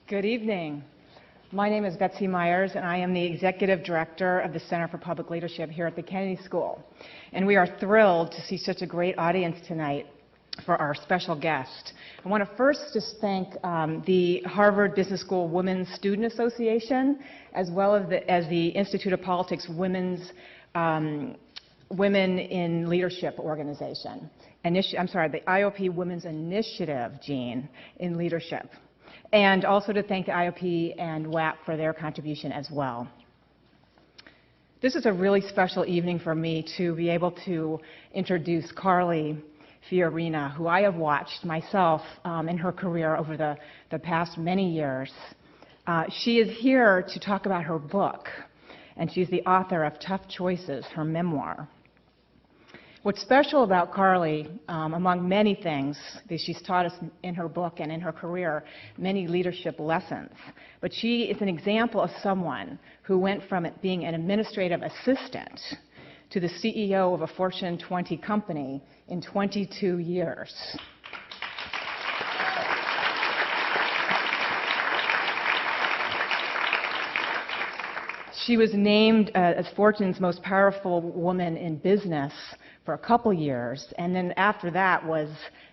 Good evening. My name is Betsy Myers, and I am the Executive Director of the Center for Public Leadership here at the Kennedy School. And we are thrilled to see such a great audience tonight for our special guest. I want to first just thank the Harvard Business School Women's Student Association, as well as the Institute of Politics Women in Leadership organization. The IOP Women's Initiative, Jean, in leadership. And also to thank the IOP and WAP for their contribution as well. This is a really special evening for me to be able to introduce Carly Fiorina, who I have watched myself in her career over the past many years. She is here to talk about her book, and she's the author of Tough Choices, her memoir. What's special about Carly, among many things, that she's taught us in her book and in her career, many leadership lessons. But she is an example of someone who went from being an administrative assistant to the CEO of a Fortune 20 company in 22 years. She was named as Fortune's most powerful woman in business for a couple years, and then after that was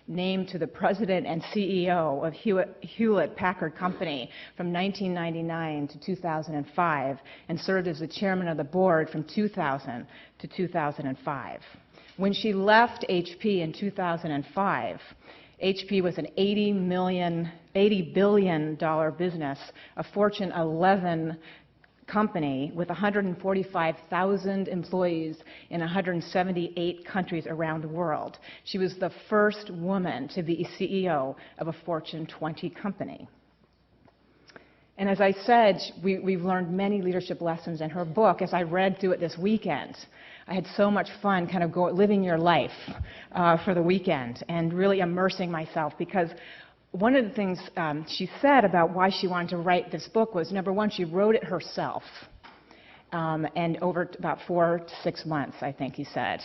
named to the president and CEO of Hewlett-Packard Company from 1999 to 2005, and served as the chairman of the board from 2000 to 2005. When she left HP in 2005, HP was an $80 billion business, a Fortune 11 company with 145,000 employees in 178 countries around the world. She was the first woman to be CEO of a Fortune 20 company. And as I said, we've learned many leadership lessons in her book. As I read through it this weekend, I had so much fun kind of living your life for the weekend and really immersing myself, because one of the things she said about why she wanted to write this book was, number one, she wrote it herself, and over about 4 to 6 months, I think he said.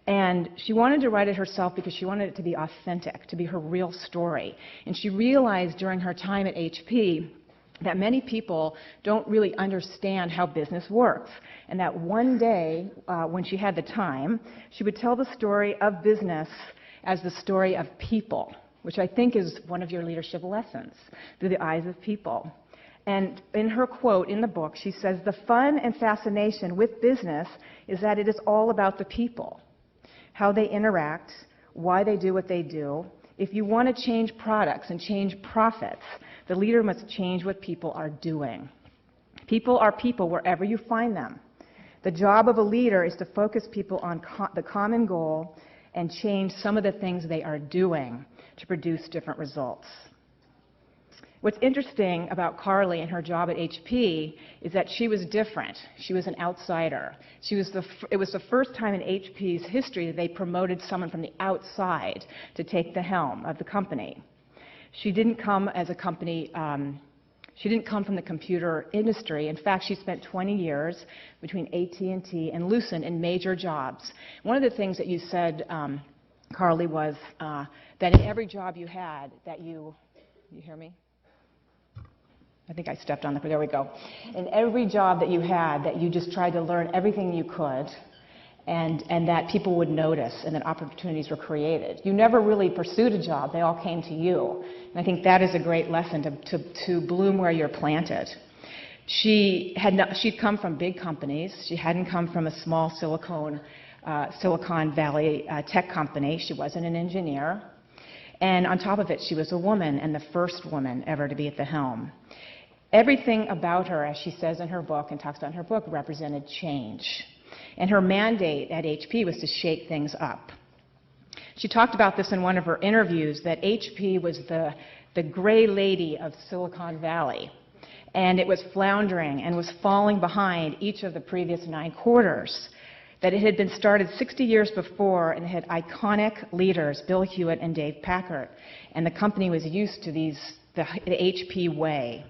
And she wanted to write it herself because she wanted it to be authentic, to be her real story. And she realized during her time at HP that many people don't really understand how business works, and that one day, when she had the time, she would tell the story of business as the story of people, which I think is one of your leadership lessons, through the eyes of people. And in her quote in the book, she says, "The fun and fascination with business is that it is all about the people, how they interact, why they do what they do. If you want to change products and change profits, the leader must change what people are doing. People are people wherever you find them. The job of a leader is to focus people on the common goal and change some of the things they are doing to produce different results." What's interesting about Carly and her job at HP is that she was different. She was an outsider. It was the first time in HP's history that they promoted someone from the outside to take the helm of the company. She didn't come as a company. She didn't come from the computer industry. In fact, she spent 20 years between AT&T and Lucent in major jobs. One of the things that you said, Carly, was that in every job you had that you hear me? I think I stepped on there we go. In every job that you had, that you just tried to learn everything you could, and that people would notice, and that opportunities were created. You never really pursued a job. They all came to you. And I think that is a great lesson, to bloom where you're planted. She'd come from big companies. She hadn't come from a small Silicon Valley tech company. She wasn't an engineer. And on top of it, she was a woman, and the first woman ever to be at the helm. Everything about her, as she says in her book and talks about in her book, represented change. And her mandate at HP was to shake things up. She talked about this in one of her interviews, that HP was the gray lady of Silicon Valley. And it was floundering and was falling behind each of the previous 9 quarters. That it had been started 60 years before, and it had iconic leaders, Bill Hewitt and Dave Packard. And the company was used to the HP way.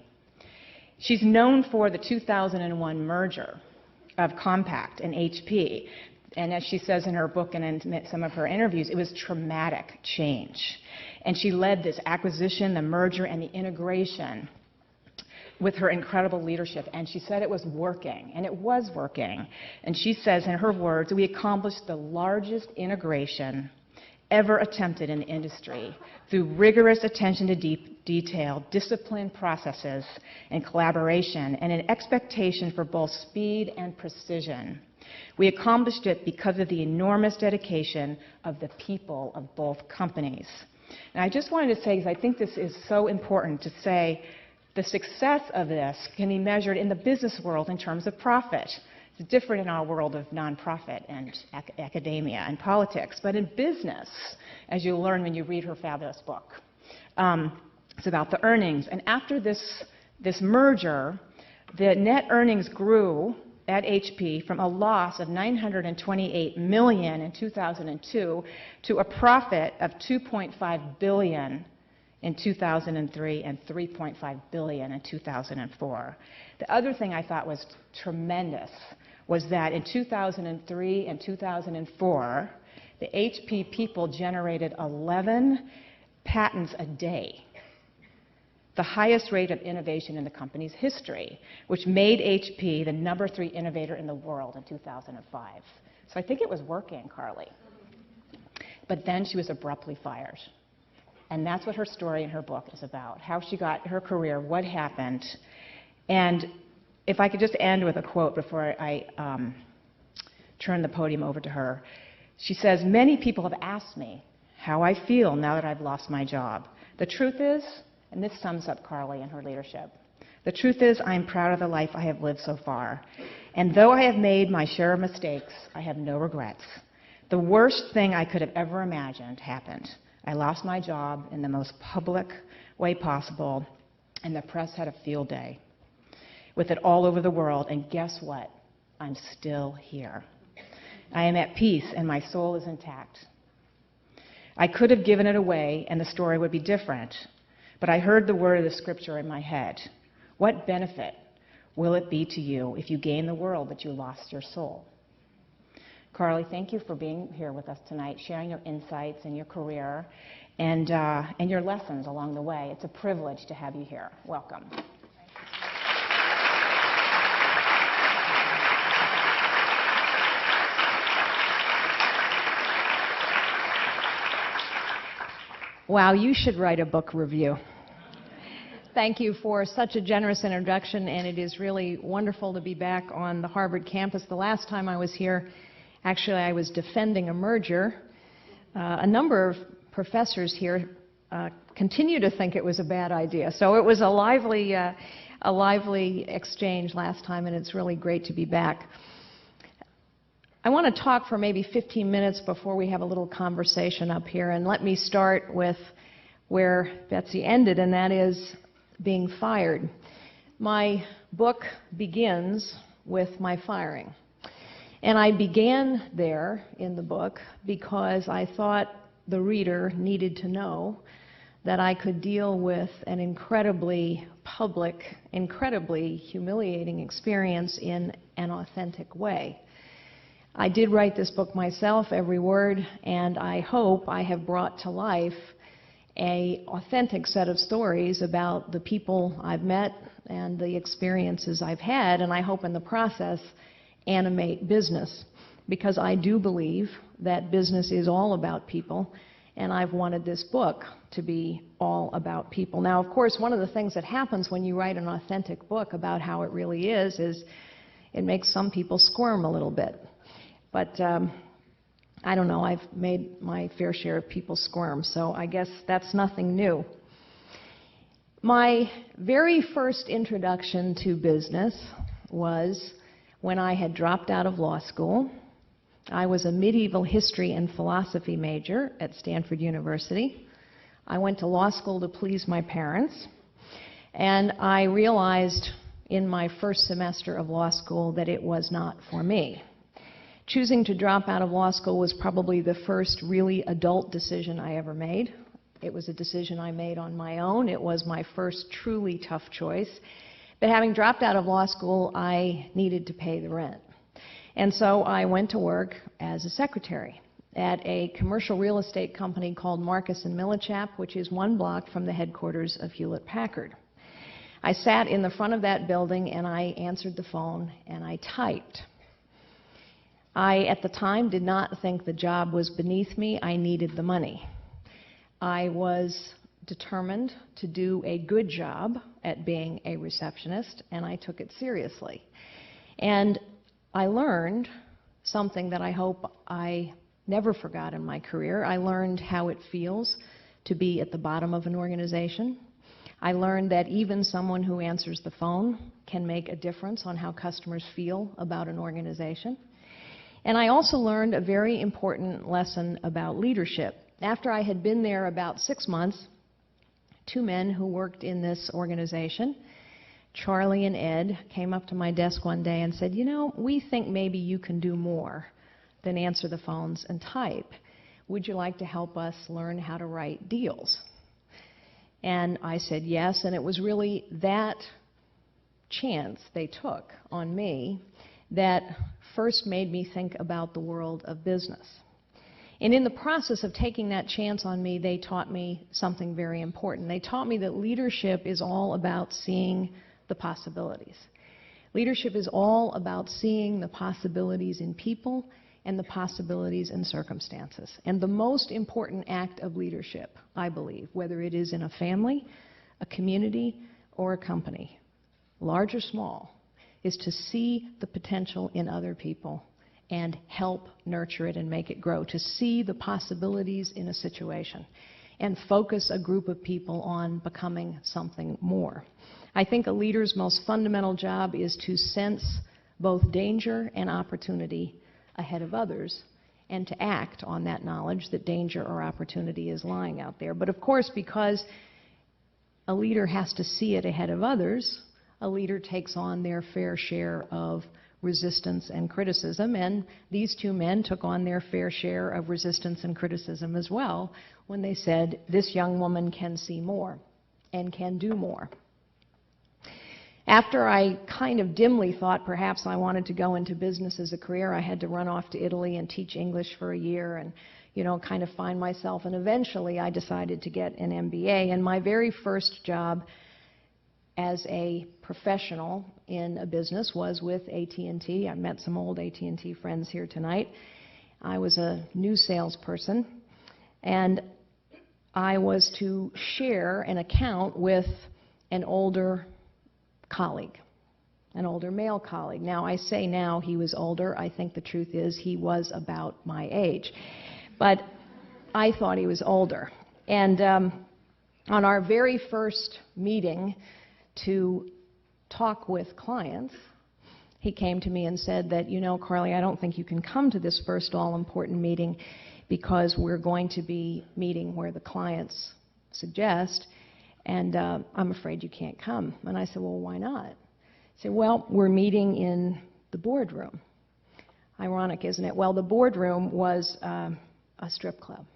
She's known for the 2001 merger of Compaq and HP. And as she says in her book and in some of her interviews, it was traumatic change. And she led this acquisition, the merger, and the integration with her incredible leadership, and she said it was working, and it was working. And she says, in her words, "We accomplished the largest integration ever attempted in the industry through rigorous attention to detail, disciplined processes, and collaboration, and an expectation for both speed and precision. We accomplished it because of the enormous dedication of the people of both companies." And I just wanted to say, because I think this is so important to say, the success of this can be measured in the business world in terms of profit. It's different in our world of nonprofit and academia and politics. But in business, as you'll learn when you read her fabulous book, it's about the earnings. And after this merger, the net earnings grew at HP from a loss of $928 million in 2002 to a profit of $2.5 billion in 2003 and $3.5 billion in 2004. The other thing I thought was tremendous was that in 2003 and 2004, the HP people generated 11 patents a day, the highest rate of innovation in the company's history, which made HP the #3 innovator in the world in 2005. So I think it was working, Carly. But then she was abruptly fired. And that's what her story in her book is about, how she got her career, what happened. And if I could just end with a quote before I turn the podium over to her. She says, "Many people have asked me how I feel now that I've lost my job. The truth is," and this sums up Carly and her leadership, "the truth is I'm proud of the life I have lived so far. And though I have made my share of mistakes, I have no regrets. The worst thing I could have ever imagined happened. I lost my job in the most public way possible, and the press had a field day with it all over the world, and guess what? I'm still here. I am at peace, and my soul is intact. I could have given it away, and the story would be different, but I heard the word of the scripture in my head. What benefit will it be to you if you gain the world but you lost your soul?" Carly, thank you for being here with us tonight, sharing your insights and your career and your lessons along the way. It's a privilege to have you here. Welcome. Wow, you should write a book review. Thank you for such a generous introduction, and it is really wonderful to be back on the Harvard campus. The last time I was here, actually, I was defending a merger. A number of professors here continue to think it was a bad idea. So it was a lively exchange last time, and it's really great to be back. I want to talk for maybe 15 minutes before we have a little conversation up here, and let me start with where Betsy ended, and that is being fired. My book begins with my firing. And I began there in the book because I thought the reader needed to know that I could deal with an incredibly public, incredibly humiliating experience in an authentic way. I did write this book myself, every word, and I hope I have brought to life an authentic set of stories about the people I've met and the experiences I've had, and I hope in the process animate business, because I do believe that business is all about people, and I've wanted this book to be all about people. Now, of course, one of the things that happens when you write an authentic book about how it really is it makes some people squirm a little bit. But I don't know, I've made my fair share of people squirm, so I guess that's nothing new. My very first introduction to business was when I had dropped out of law school. I was a medieval history and philosophy major at Stanford University. I went to law school to please my parents, and I realized in my first semester of law school that it was not for me. Choosing to drop out of law school was probably the first really adult decision I ever made. It was a decision I made on my own. It was my first truly tough choice. But having dropped out of law school, I needed to pay the rent. And so I went to work as a secretary at a commercial real estate company called Marcus & Millichap, which is one block from the headquarters of Hewlett-Packard. I sat in the front of that building and I answered the phone and I typed. I, at the time, did not think the job was beneath me. I needed the money. I was determined to do a good job at being a receptionist, and I took it seriously. And I learned something that I hope I never forgot in my career. I learned how it feels to be at the bottom of an organization. I learned that even someone who answers the phone can make a difference on how customers feel about an organization. And I also learned a very important lesson about leadership. After I had been there about 6 months, two men who worked in this organization, Charlie and Ed, came up to my desk one day and said, "You know, we think maybe you can do more than answer the phones and type. Would you like to help us learn how to write deals?" And I said yes, and it was really that chance they took on me that first made me think about the world of business. And in the process of taking that chance on me, they taught me something very important. They taught me that leadership is all about seeing the possibilities. Leadership is all about seeing the possibilities in people and the possibilities in circumstances. And the most important act of leadership, I believe, whether it is in a family, a community, or a company, large or small, is to see the potential in other people and help nurture it and make it grow, to see the possibilities in a situation and focus a group of people on becoming something more. I think a leader's most fundamental job is to sense both danger and opportunity ahead of others and to act on that knowledge that danger or opportunity is lying out there. But of course, because a leader has to see it ahead of others, a leader takes on their fair share of resistance and criticism, and these two men took on their fair share of resistance and criticism as well when they said, "This young woman can see more and can do more." After I kind of dimly thought perhaps I wanted to go into business as a career, I had to run off to Italy and teach English for a year and, kind of find myself, and eventually I decided to get an MBA, and my very first job as a professional in a business was with AT&T. I met some old AT&T friends here tonight. I was a new salesperson, and I was to share an account with an older colleague, an older male colleague. Now, I say now he was older. I think the truth is he was about my age. But I thought he was older. And on our very first meeting to talk with clients, he came to me and said that, Carly, I don't think you can come to this first all-important meeting because we're going to be meeting where the clients suggest, and I'm afraid you can't come. And I said, well, why not? He said, well, we're meeting in the boardroom. Ironic, isn't it? Well, the boardroom was a strip club.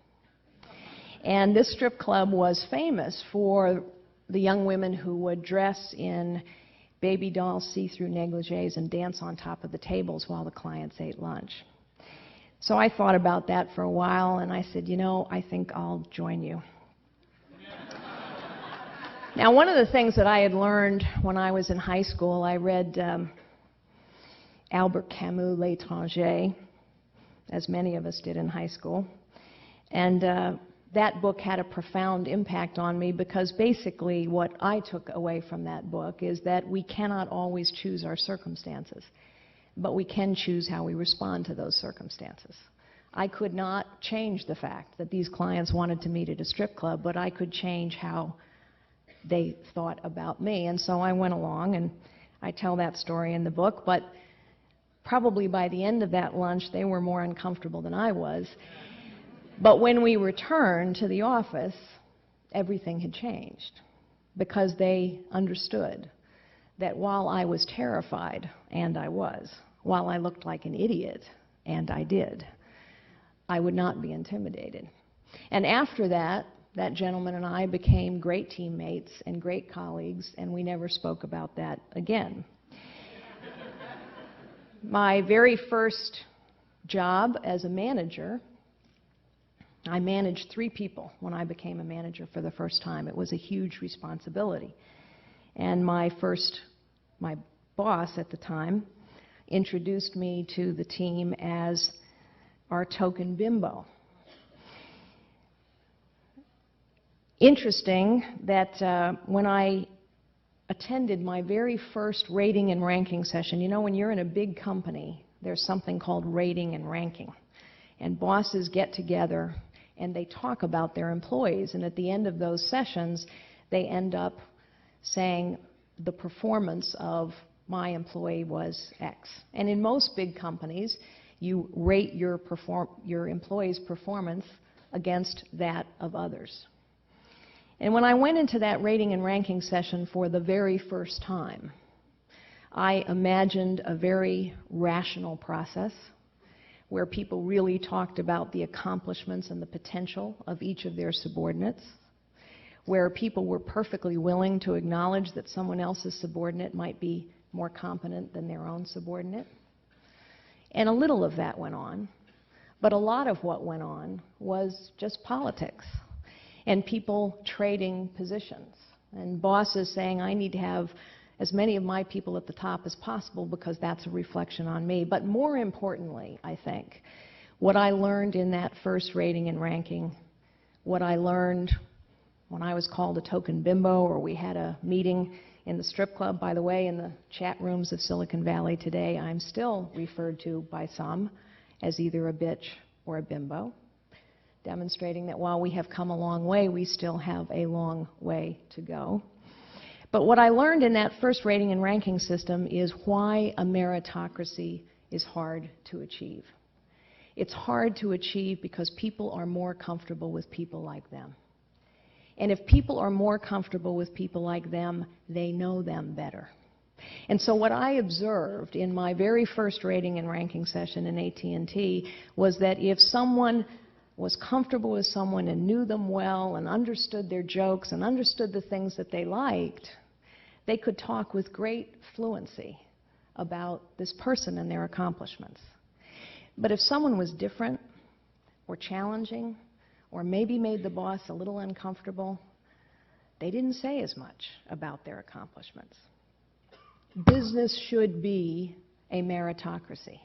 And this strip club was famous for the young women who would dress in baby doll see-through negligees and dance on top of the tables while the clients ate lunch. So I thought about that for a while, and I said, I think I'll join you. Now, one of the things that I had learned when I was in high school, I read Albert Camus' L'Étranger, as many of us did in high school, and that book had a profound impact on me because basically what I took away from that book is that we cannot always choose our circumstances, but we can choose how we respond to those circumstances. I could not change the fact that these clients wanted to meet at a strip club, but I could change how they thought about me. And so I went along, and I tell that story in the book, but probably by the end of that lunch, they were more uncomfortable than I was. But when we returned to the office, everything had changed because they understood that while I was terrified, and I was, while I looked like an idiot, and I did, I would not be intimidated. And after that, that gentleman and I became great teammates and great colleagues, and we never spoke about that again. My very first job as a manager, I managed 3 people when I became a manager for the first time. It was a huge responsibility. And my boss at the time introduced me to the team as our token bimbo. Interesting that when I attended my very first rating and ranking session, you know, when you're in a big company, there's something called rating and ranking. And bosses get together and they talk about their employees. And at the end of those sessions, they end up saying the performance of my employee was X. And in most big companies, you rate your employee's performance against that of others. And when I went into that rating and ranking session for the very first time, I imagined a very rational process where people really talked about the accomplishments and the potential of each of their subordinates, where people were perfectly willing to acknowledge that someone else's subordinate might be more competent than their own subordinate. And a little of that went on, but a lot of what went on was just politics and people trading positions and bosses saying, I need to have as many of my people at the top as possible because that's a reflection on me. But more importantly, I think, what I learned in that first rating and ranking, what I learned when I was called a token bimbo, or we had a meeting in the strip club. By the way, in the chat rooms of Silicon Valley today, I'm still referred to by some as either a bitch or a bimbo, demonstrating that while we have come a long way, we still have a long way to go. But what I learned in that first rating and ranking system is why a meritocracy is hard to achieve. It's hard to achieve because people are more comfortable with people like them. And if people are more comfortable with people like them, they know them better. And so what I observed in my very first rating and ranking session in AT&T was that if someone was comfortable with someone and knew them well and understood their jokes and understood the things that they liked, they could talk with great fluency about this person and their accomplishments. But if someone was different or challenging or maybe made the boss a little uncomfortable, they didn't say as much about their accomplishments. Business should be a meritocracy,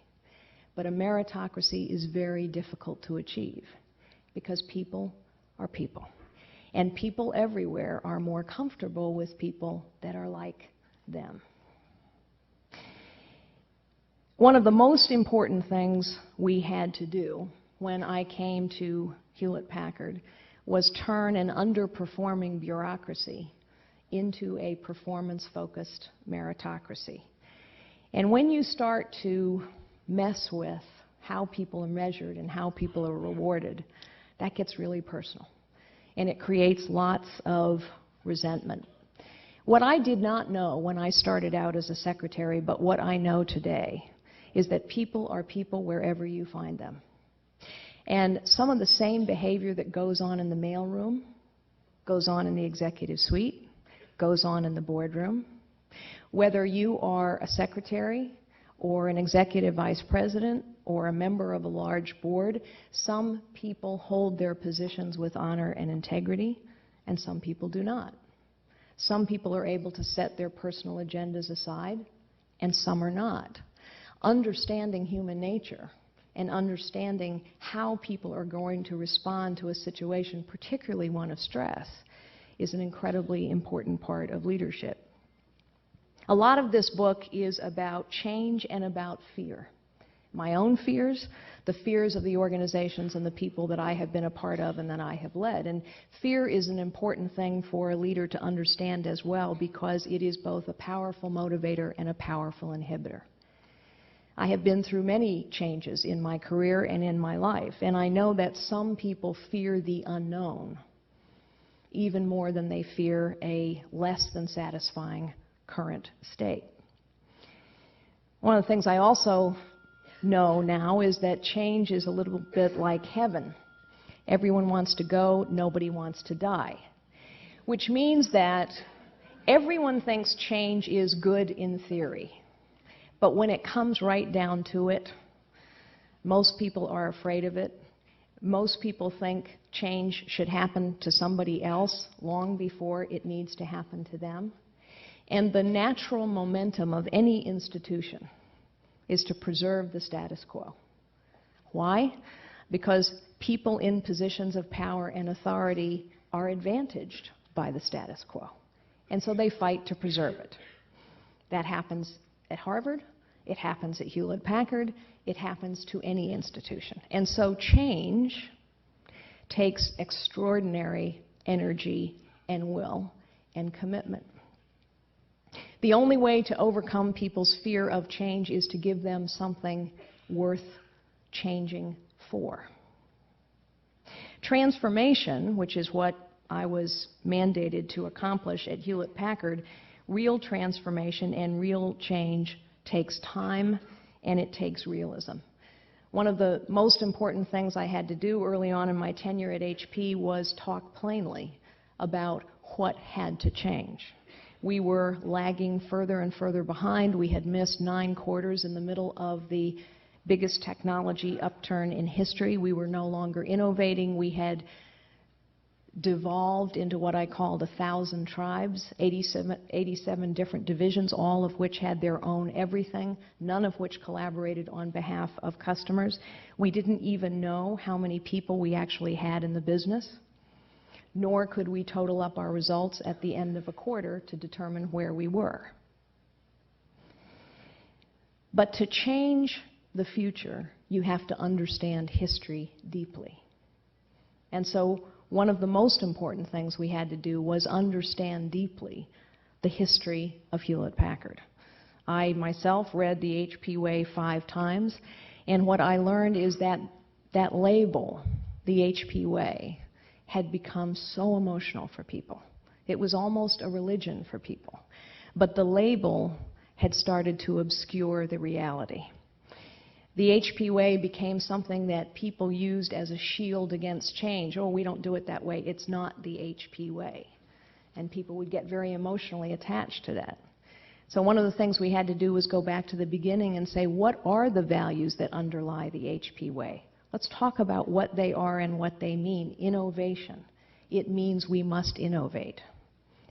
but a meritocracy is very difficult to achieve because people are people. And people everywhere are more comfortable with people that are like them. One of the most important things we had to do when I came to Hewlett-Packard was turn an underperforming bureaucracy into a performance-focused meritocracy. And when you start to mess with how people are measured and how people are rewarded, that gets really personal. And it creates lots of resentment. What I did not know when I started out as a secretary, but what I know today, is that people are people wherever you find them. And some of the same behavior that goes on in the mailroom goes on in the executive suite, goes on in the boardroom. Whether you are a secretary or an executive vice president or a member of a large board, some people hold their positions with honor and integrity, and some people do not. Some people are able to set their personal agendas aside, and some are not. Understanding human nature and understanding how people are going to respond to a situation, particularly one of stress, is an incredibly important part of leadership. A lot of this book is about change and about fear. My own fears, the fears of the organizations and the people that I have been a part of and that I have led. And fear is an important thing for a leader to understand as well, because it is both a powerful motivator and a powerful inhibitor. I have been through many changes in my career and in my life, and I know that some people fear the unknown even more than they fear a less than satisfying current state. One of the things I also know now is that change is a little bit like heaven. Everyone wants to go, nobody wants to die. Which means that everyone thinks change is good in theory. But when it comes right down to it, most people are afraid of it. Most people think change should happen to somebody else long before it needs to happen to them. And the natural momentum of any institution is to preserve the status quo. Why? Because people in positions of power and authority are advantaged by the status quo. And so they fight to preserve it. That happens at Harvard, it happens at Hewlett-Packard, it happens to any institution. And so change takes extraordinary energy and will and commitment. The only way to overcome people's fear of change is to give them something worth changing for. Transformation, which is what I was mandated to accomplish at Hewlett-Packard, real transformation and real change takes time and it takes realism. One of the most important things I had to do early on in my tenure at HP was talk plainly about what had to change. We were lagging further and further behind. We had missed 9 quarters in the middle of the biggest technology upturn in history. We were no longer innovating. We had devolved into what I called 1,000 tribes, 87 different divisions, all of which had their own everything, none of which collaborated on behalf of customers. We didn't even know how many people we actually had in the business, nor could we total up our results at the end of a quarter to determine where we were. But to change the future, you have to understand history deeply. And so one of the most important things we had to do was understand deeply the history of Hewlett-Packard. I myself read the HP Way 5 times, and what I learned is that that label, the HP Way, had become so emotional for people. It was almost a religion for people. But the label had started to obscure the reality. The HP Way became something that people used as a shield against change. Oh, we don't do it that way. It's not the HP Way. And people would get very emotionally attached to that. So one of the things we had to do was go back to the beginning and say, what are the values that underlie the HP Way? Let's talk about what they are and what they mean. Innovation. It means we must innovate.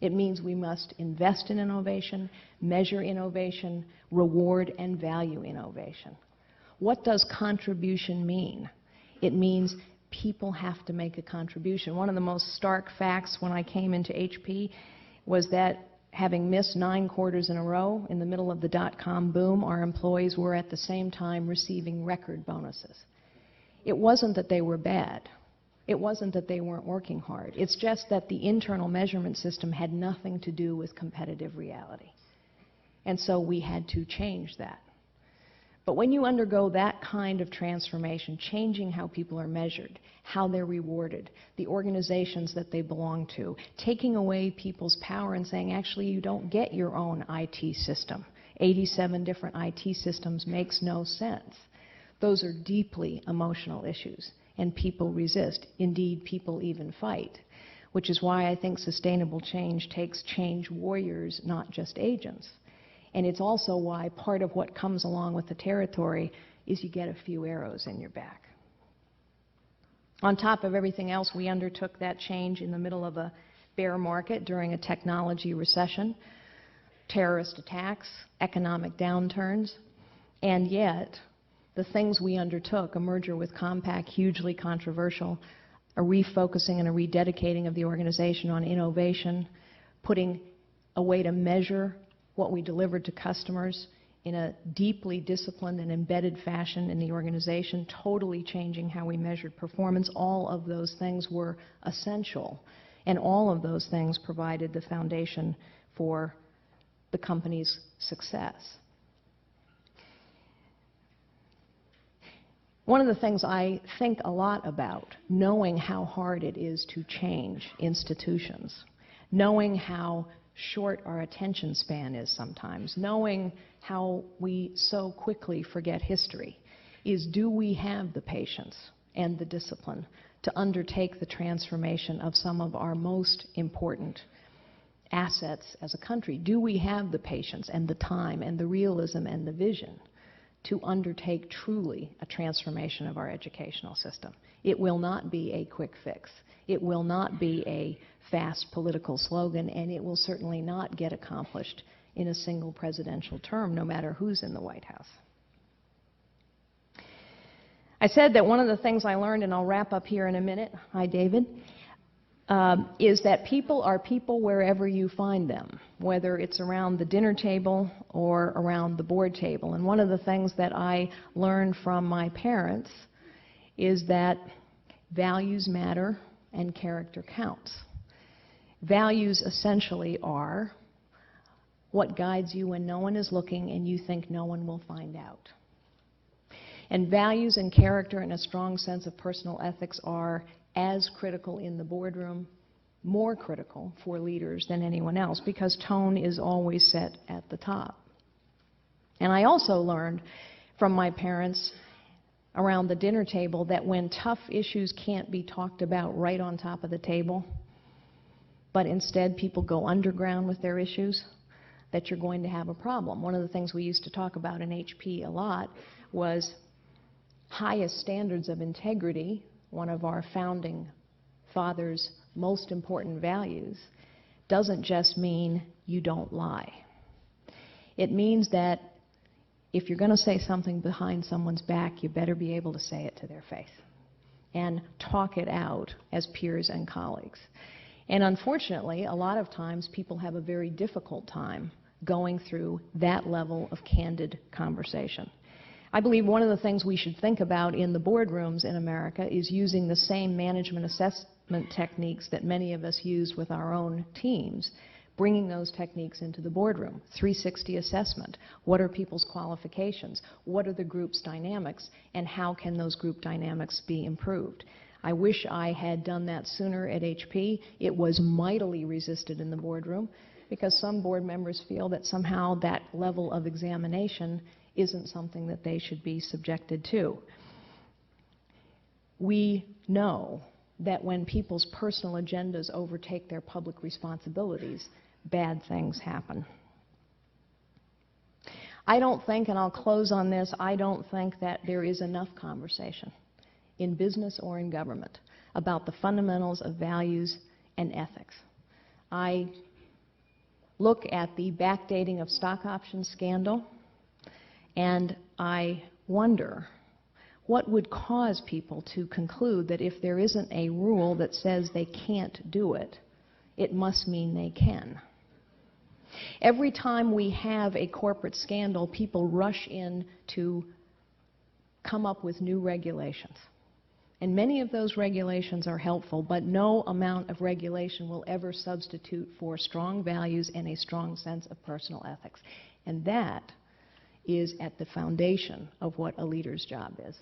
It means we must invest in innovation, measure innovation, reward and value innovation. What does contribution mean? It means people have to make a contribution. One of the most stark facts when I came into HP was that having missed 9 quarters in a row in the middle of the dot-com boom, our employees were at the same time receiving record bonuses. It wasn't that they were bad. It wasn't that they weren't working hard. It's just that the internal measurement system had nothing to do with competitive reality. And so we had to change that. But when you undergo that kind of transformation, changing how people are measured, how they're rewarded, the organizations that they belong to, taking away people's power and saying, actually, you don't get your own IT system. 87 different IT systems makes no sense. Those are deeply emotional issues, and people resist. Indeed, people even fight, which is why I think sustainable change takes change warriors, not just agents. And it's also why part of what comes along with the territory is you get a few arrows in your back. On top of everything else, we undertook that change in the middle of a bear market during a technology recession, terrorist attacks, economic downturns, and yet the things we undertook, a merger with Compaq, hugely controversial, a refocusing and a rededicating of the organization on innovation, putting a way to measure what we delivered to customers in a deeply disciplined and embedded fashion in the organization, totally changing how we measured performance. All of those things were essential, and all of those things provided the foundation for the company's success. One of the things I think a lot about, knowing how hard it is to change institutions, knowing how short our attention span is sometimes, knowing how we so quickly forget history, is do we have the patience and the discipline to undertake the transformation of some of our most important assets as a country? Do we have the patience and the time and the realism and the vision to undertake truly a transformation of our educational system. It will not be a quick fix. It will not be a fast political slogan, and it will certainly not get accomplished in a single presidential term, no matter who's in the White House. I said that one of the things I learned, and I'll wrap up here in a minute, hi David, is that people are people wherever you find them, whether it's around the dinner table or around the board table. And one of the things that I learned from my parents is that values matter and character counts. Values essentially are what guides you when no one is looking and you think no one will find out. And values and character and a strong sense of personal ethics are as critical in the boardroom, more critical for leaders than anyone else, because tone is always set at the top. And I also learned from my parents around the dinner table that when tough issues can't be talked about right on top of the table, but instead people go underground with their issues, that you're going to have a problem. One of the things we used to talk about in HP a lot was highest standards of integrity, one of our founding fathers' most important values, doesn't just mean you don't lie. It means that if you're going to say something behind someone's back, you better be able to say it to their face and talk it out as peers and colleagues. And unfortunately, a lot of times people have a very difficult time going through that level of candid conversation. I believe one of the things we should think about in the boardrooms in America is using the same management assessment techniques that many of us use with our own teams, bringing those techniques into the boardroom. 360 assessment. What are people's qualifications? What are the group's dynamics? And how can those group dynamics be improved? I wish I had done that sooner at HP. It was mightily resisted in the boardroom because some board members feel that somehow that level of examination isn't something that they should be subjected to. We know that when people's personal agendas overtake their public responsibilities, bad things happen. I don't think, and I'll close on this, I don't think that there is enough conversation in business or in government about the fundamentals of values and ethics. I look at the backdating of stock options scandal, and I wonder what would cause people to conclude that if there isn't a rule that says they can't do it, it must mean they can. Every time we have a corporate scandal, people rush in to come up with new regulations. And many of those regulations are helpful, but no amount of regulation will ever substitute for strong values and a strong sense of personal ethics. And that is at the foundation of what a leader's job is.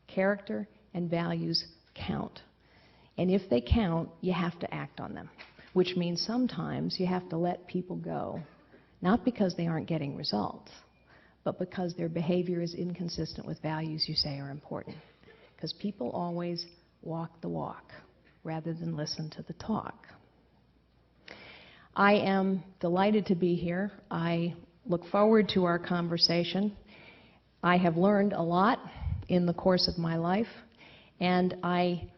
Character and values count. And if they count, you have to act on them, which means sometimes you have to let people go, not because they aren't getting results, but because their behavior is inconsistent with values you say are important. Because people always walk the walk rather than listen to the talk. I am delighted to be here. I look forward to our conversation. I have learned a lot in the course of my life, and I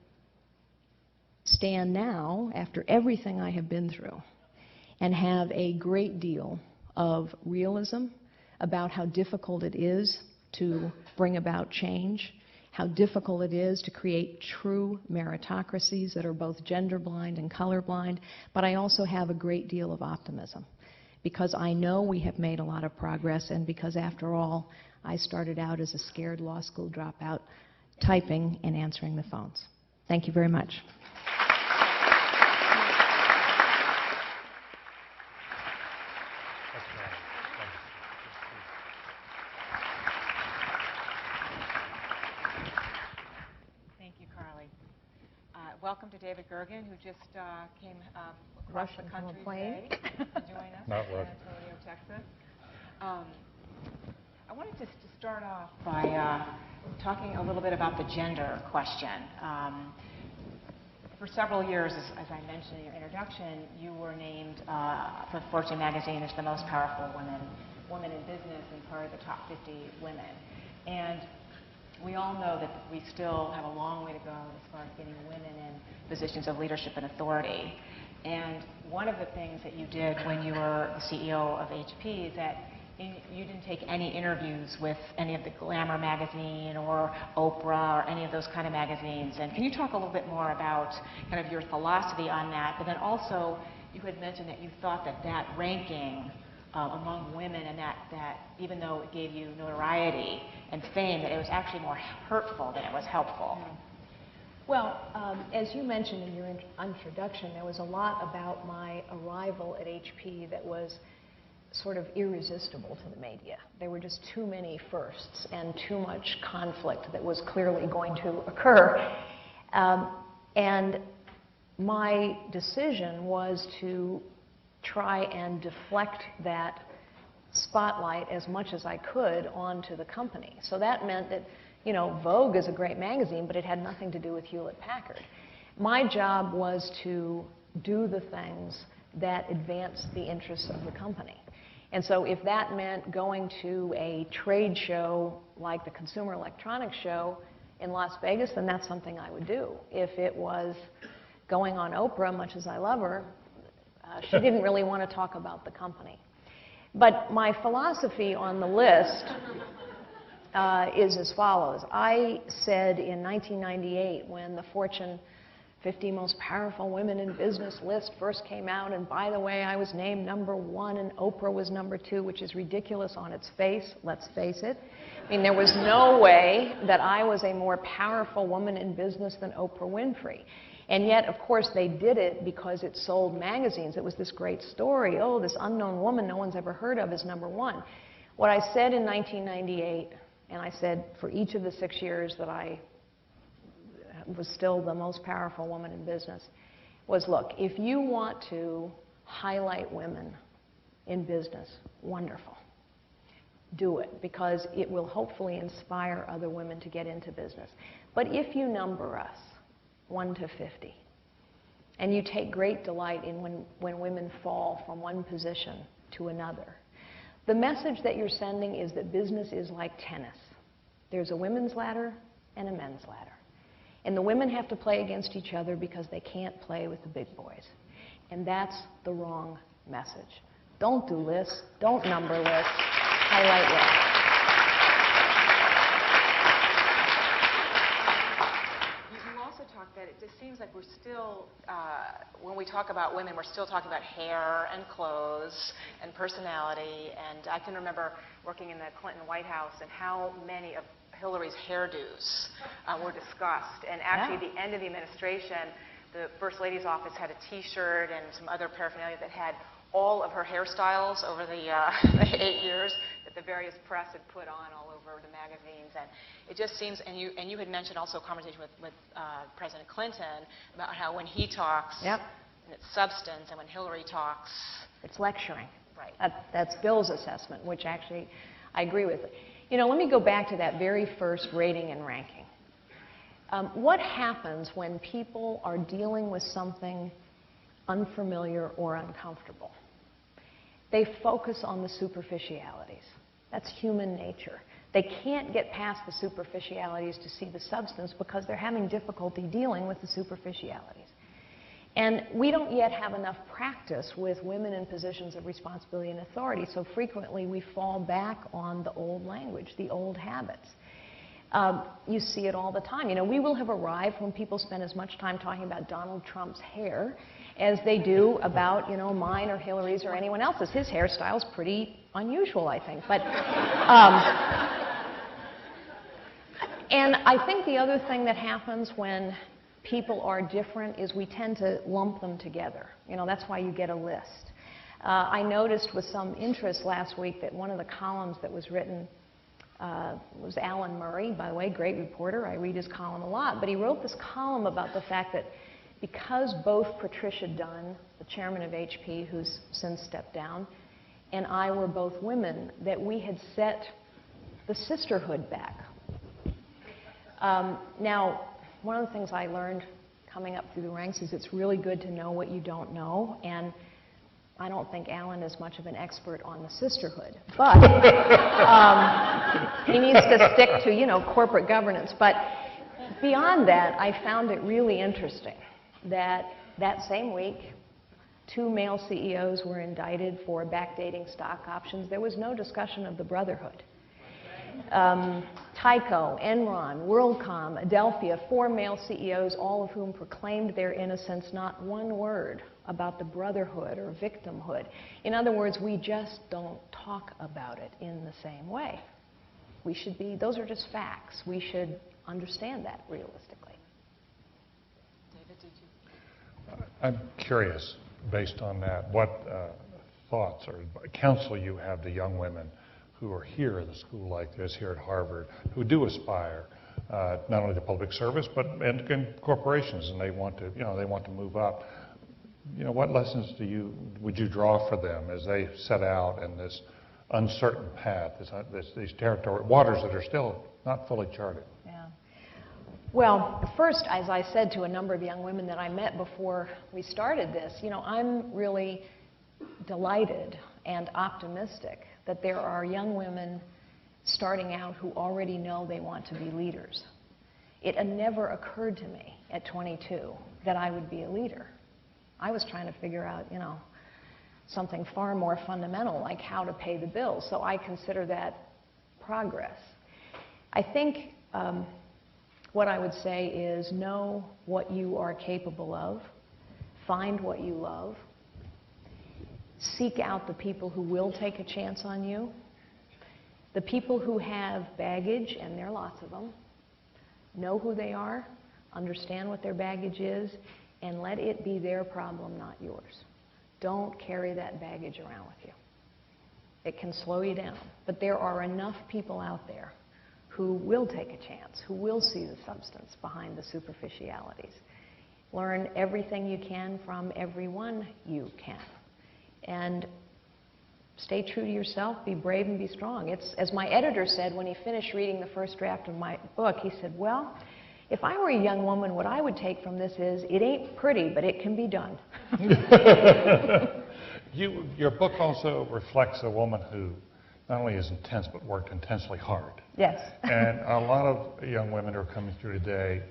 stand now, after everything I have been through, and have a great deal of realism about how difficult it is to bring about change, how difficult it is to create true meritocracies that are both gender blind and color blind, but I also have a great deal of optimism because I know we have made a lot of progress, and because after all, I started out as a scared law school dropout, typing and answering the phones. Thank you very much. Thank you, Carly. Welcome to David Gergen, who just came across the country today to join us in San Antonio, Texas. I wanted to start off by talking a little bit about the gender question. For several years, as I mentioned in your introduction, you were named for Fortune magazine as the most powerful woman in business and part of the top 50 women. And we all know that we still have a long way to go as far as getting women in positions of leadership and authority. And one of the things that you did when you were the CEO of HP is that you didn't take any interviews with any of the Glamour magazine or Oprah or any of those kind of magazines. And can you talk a little bit more about kind of your philosophy on that? But then also, you had mentioned that you thought that that ranking among women and that even though it gave you notoriety and fame, that it was actually more hurtful than it was helpful. Well, as you mentioned in your introduction, there was a lot about my arrival at HP that was sort of irresistible to the media. There were just too many firsts and too much conflict that was clearly going to occur. And my decision was to try and deflect that spotlight as much as I could onto the company. So that meant that, you know, Vogue is a great magazine, but it had nothing to do with Hewlett-Packard. My job was to do the things that advanced the interests of the company. And so if that meant going to a trade show like the Consumer Electronics Show in Las Vegas, then that's something I would do. If it was going on Oprah, much as I love her, she didn't really want to talk about the company. But my philosophy on the list is as follows. I said in 1998, when the Fortune 50 most powerful women in business list first came out, and by the way, I was named #1 and Oprah was #2, which is ridiculous on its face, let's face it. I mean, there was no way that I was a more powerful woman in business than Oprah Winfrey. And yet, of course, they did it because it sold magazines. It was this great story. Oh, this unknown woman no one's ever heard of is #1. What I said in 1998, and I said for each of the 6 years that I was still the most powerful woman in business, was, look, if you want to highlight women in business, wonderful. Do it, because it will hopefully inspire other women to get into business. But if you number us 1 to 50, and you take great delight in when women fall from one position to another, the message that you're sending is that business is like tennis. There's a women's ladder and a men's ladder. And the women have to play against each other because they can't play with the big boys. And that's the wrong message. Don't do lists. Don't number lists. Highlight lists. You also talked that it just seems like we're still, when we talk about women, we're still talking about hair and clothes and personality. And I can remember working in the Clinton White House and how many of Hillary's hairdos were discussed. And actually, at the end of the administration, the First Lady's office had a T-shirt and some other paraphernalia that had all of her hairstyles over the 8 years that the various press had put on all over the magazines. And it just seems, and you had mentioned also a conversation with President Clinton about how when he talks, Yep. and it's substance, and when Hillary talks, it's lecturing. Right. That's Bill's assessment, which actually I agree with. You know, let me go back to that very first rating and ranking. What happens when people are dealing with something unfamiliar or uncomfortable? They focus on the superficialities. That's human nature. They can't get past the superficialities to see the substance because they're having difficulty dealing with the superficialities. And we don't yet have enough practice with women in positions of responsibility and authority, so frequently we fall back on the old language, the old habits. You see it all the time. You know, we will have arrived when people spend as much time talking about Donald Trump's hair as they do about, you know, mine or Hillary's or anyone else's. His hairstyle's pretty unusual, I think. But, and I think the other thing that happens when people are different is we tend to lump them together. You know, that's why you get a list. I noticed with some interest last week that one of the columns that was written was Alan Murray, by the way, great reporter. I read his column a lot. But he wrote this column about the fact that because both Patricia Dunn, the chairman of HP, who's since stepped down, and I were both women, that we had set the sisterhood back. Now, one of the things I learned coming up through the ranks is it's really good to know what you don't know, and I don't think Alan is much of an expert on the sisterhood. But He needs to stick to, corporate governance. But beyond that, I found it really interesting that same week, 2 male CEOs were indicted for backdating stock options. There was no discussion of the brotherhood. Tyco, Enron, WorldCom, Adelphia, 4 male CEOs, all of whom proclaimed their innocence, not one word about the brotherhood or victimhood. In other words, we just don't talk about it in the same way. Those are just facts. We should understand that realistically. David, did you? I'm curious, based on that, what thoughts or counsel you have to young women who are here in a school like this, here at Harvard, who do aspire not only to public service, but in corporations, and they want to move up. What lessons would you draw for them as they set out in this uncertain path, these territory waters that are still not fully charted? Yeah. Well, first, as I said to a number of young women that I met before we started this, I'm really delighted and optimistic that there are young women starting out who already know they want to be leaders. It never occurred to me at 22 that I would be a leader. I was trying to figure out, something far more fundamental, like how to pay the bills. So I consider that progress. I think what I would say is know what you are capable of, find what you love, seek out the people who will take a chance on you, the people who have baggage, and there are lots of them. Know who they are, understand what their baggage is, and let it be their problem, not yours. Don't carry that baggage around with you. It can slow you down. But there are enough people out there who will take a chance, who will see the substance behind the superficialities. Learn everything you can from everyone you can. And stay true to yourself, be brave and be strong. It's, as my editor said when he finished reading the first draft of my book, he said, well, if I were a young woman, what I would take from this is, it ain't pretty, but it can be done. Your book also reflects a woman who not only is intense, but worked intensely hard. Yes. And a lot of young women who are coming through today,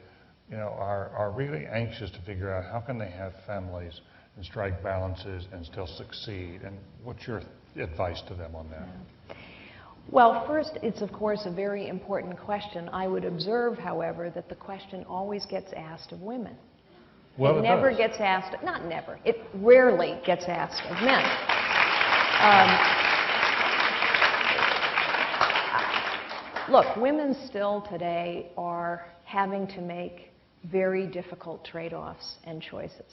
are really anxious to figure out how can they have families and strike balances and still succeed. And what's your advice to them on that? Yeah. Well, first, it's of course a very important question. I would observe, however, that the question always gets asked of women. Well, it never gets asked, not never, it rarely gets asked of men. Look, women still today are having to make very difficult trade-offs and choices.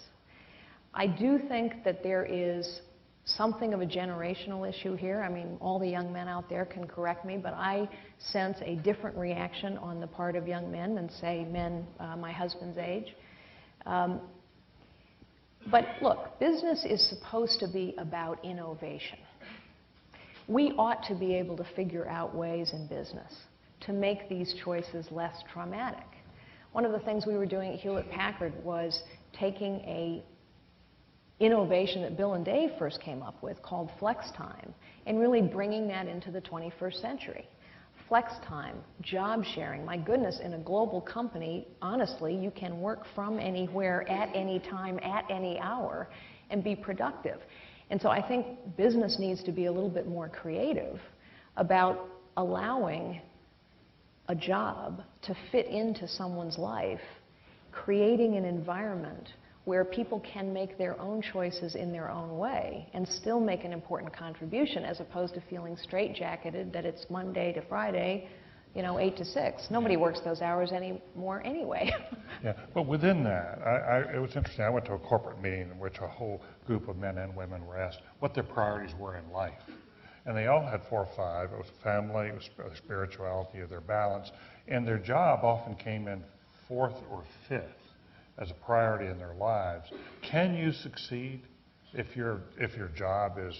I do think that there is something of a generational issue here. I mean, all the young men out there can correct me, but I sense a different reaction on the part of young men than, say, men my husband's age. But look, business is supposed to be about innovation. We ought to be able to figure out ways in business to make these choices less traumatic. One of the things we were doing at Hewlett-Packard was taking a innovation that Bill and Dave first came up with called flex time and really bringing that into the 21st century. Flex time, job sharing, my goodness, in a global company, honestly, you can work from anywhere at any time, at any hour, and be productive. And so I think business needs to be a little bit more creative about allowing a job to fit into someone's life, creating an environment where people can make their own choices in their own way and still make an important contribution, as opposed to feeling straitjacketed that it's Monday to Friday, 8 to 6. Nobody works those hours anymore anyway. Yeah, but within that, it was interesting. I went to a corporate meeting in which a whole group of men and women were asked what their priorities were in life. And they all had 4 or 5. It was family, it was spirituality, or their balance. And their job often came in 4th or 5th. As a priority in their lives. Can you succeed if your job is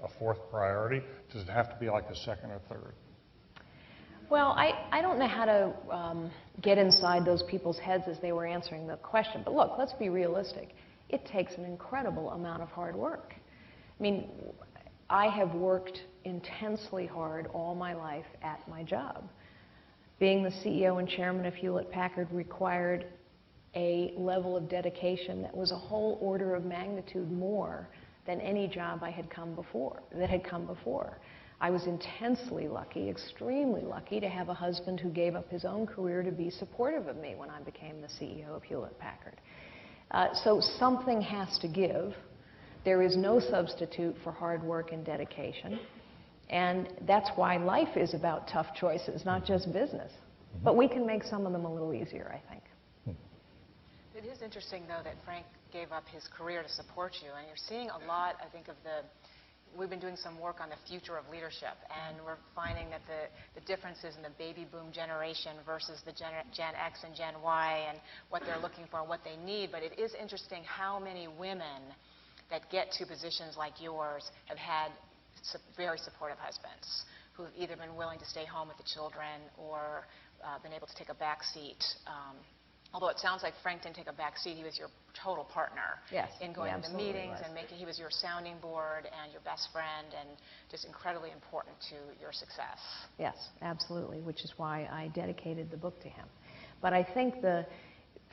a 4th priority? Does it have to be like a 2nd or 3rd? Well, I don't know how to get inside those people's heads as they were answering the question. But look, let's be realistic. It takes an incredible amount of hard work. I mean, I have worked intensely hard all my life at my job. Being the CEO and chairman of Hewlett-Packard required a level of dedication that was a whole order of magnitude more than any job that had come before. I was intensely lucky, extremely lucky, to have a husband who gave up his own career to be supportive of me when I became the CEO of Hewlett-Packard. So something has to give. There is no substitute for hard work and dedication. And that's why life is about tough choices, not just business. But we can make some of them a little easier, I think. It is interesting, though, that Frank gave up his career to support you. And you're seeing a lot, I think, of we've been doing some work on the future of leadership. And we're finding that the differences in the baby boom generation versus the Gen X and Gen Y and what they're looking for and what they need. But it is interesting how many women that get to positions like yours have had very supportive husbands who've either been willing to stay home with the children or been able to take a back seat. Although it sounds like Frank didn't take a back seat, he was your total partner in going to the meetings and he was your sounding board and your best friend and just incredibly important to your success. Yes, absolutely, which is why I dedicated the book to him. But I think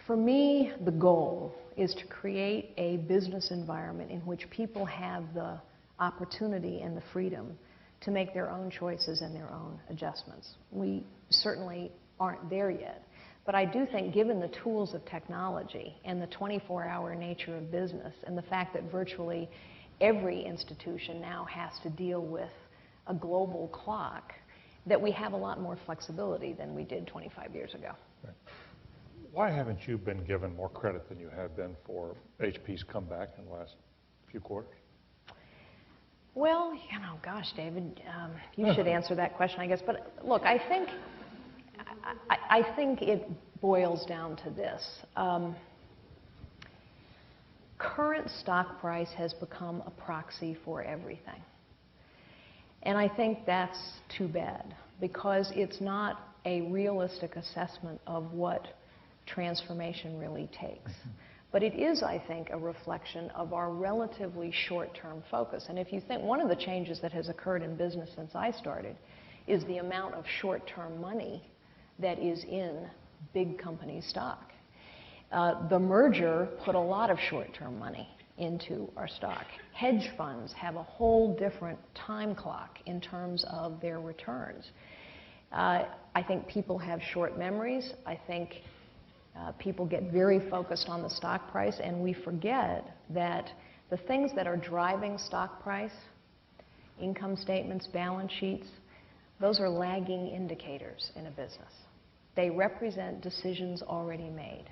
for me, the goal is to create a business environment in which people have the opportunity and the freedom to make their own choices and their own adjustments. We certainly aren't there yet. But I do think, given the tools of technology and the 24-hour nature of business and the fact that virtually every institution now has to deal with a global clock, that we have a lot more flexibility than we did 25 years ago. Right. Why haven't you been given more credit than you have been for HP's comeback in the last few quarters? Well, gosh, David, you should answer that question, I guess. But look, I think it boils down to this. Current stock price has become a proxy for everything. And I think that's too bad because it's not a realistic assessment of what transformation really takes. But it is, I think, a reflection of our relatively short-term focus. And if you think one of the changes that has occurred in business since I started is the amount of short-term money that is in big company stock. The merger put a lot of short-term money into our stock. Hedge funds have a whole different time clock in terms of their returns. I think people have short memories. I think people get very focused on the stock price, and we forget that the things that are driving stock price, income statements, balance sheets, those are lagging indicators in a business. They represent decisions already made.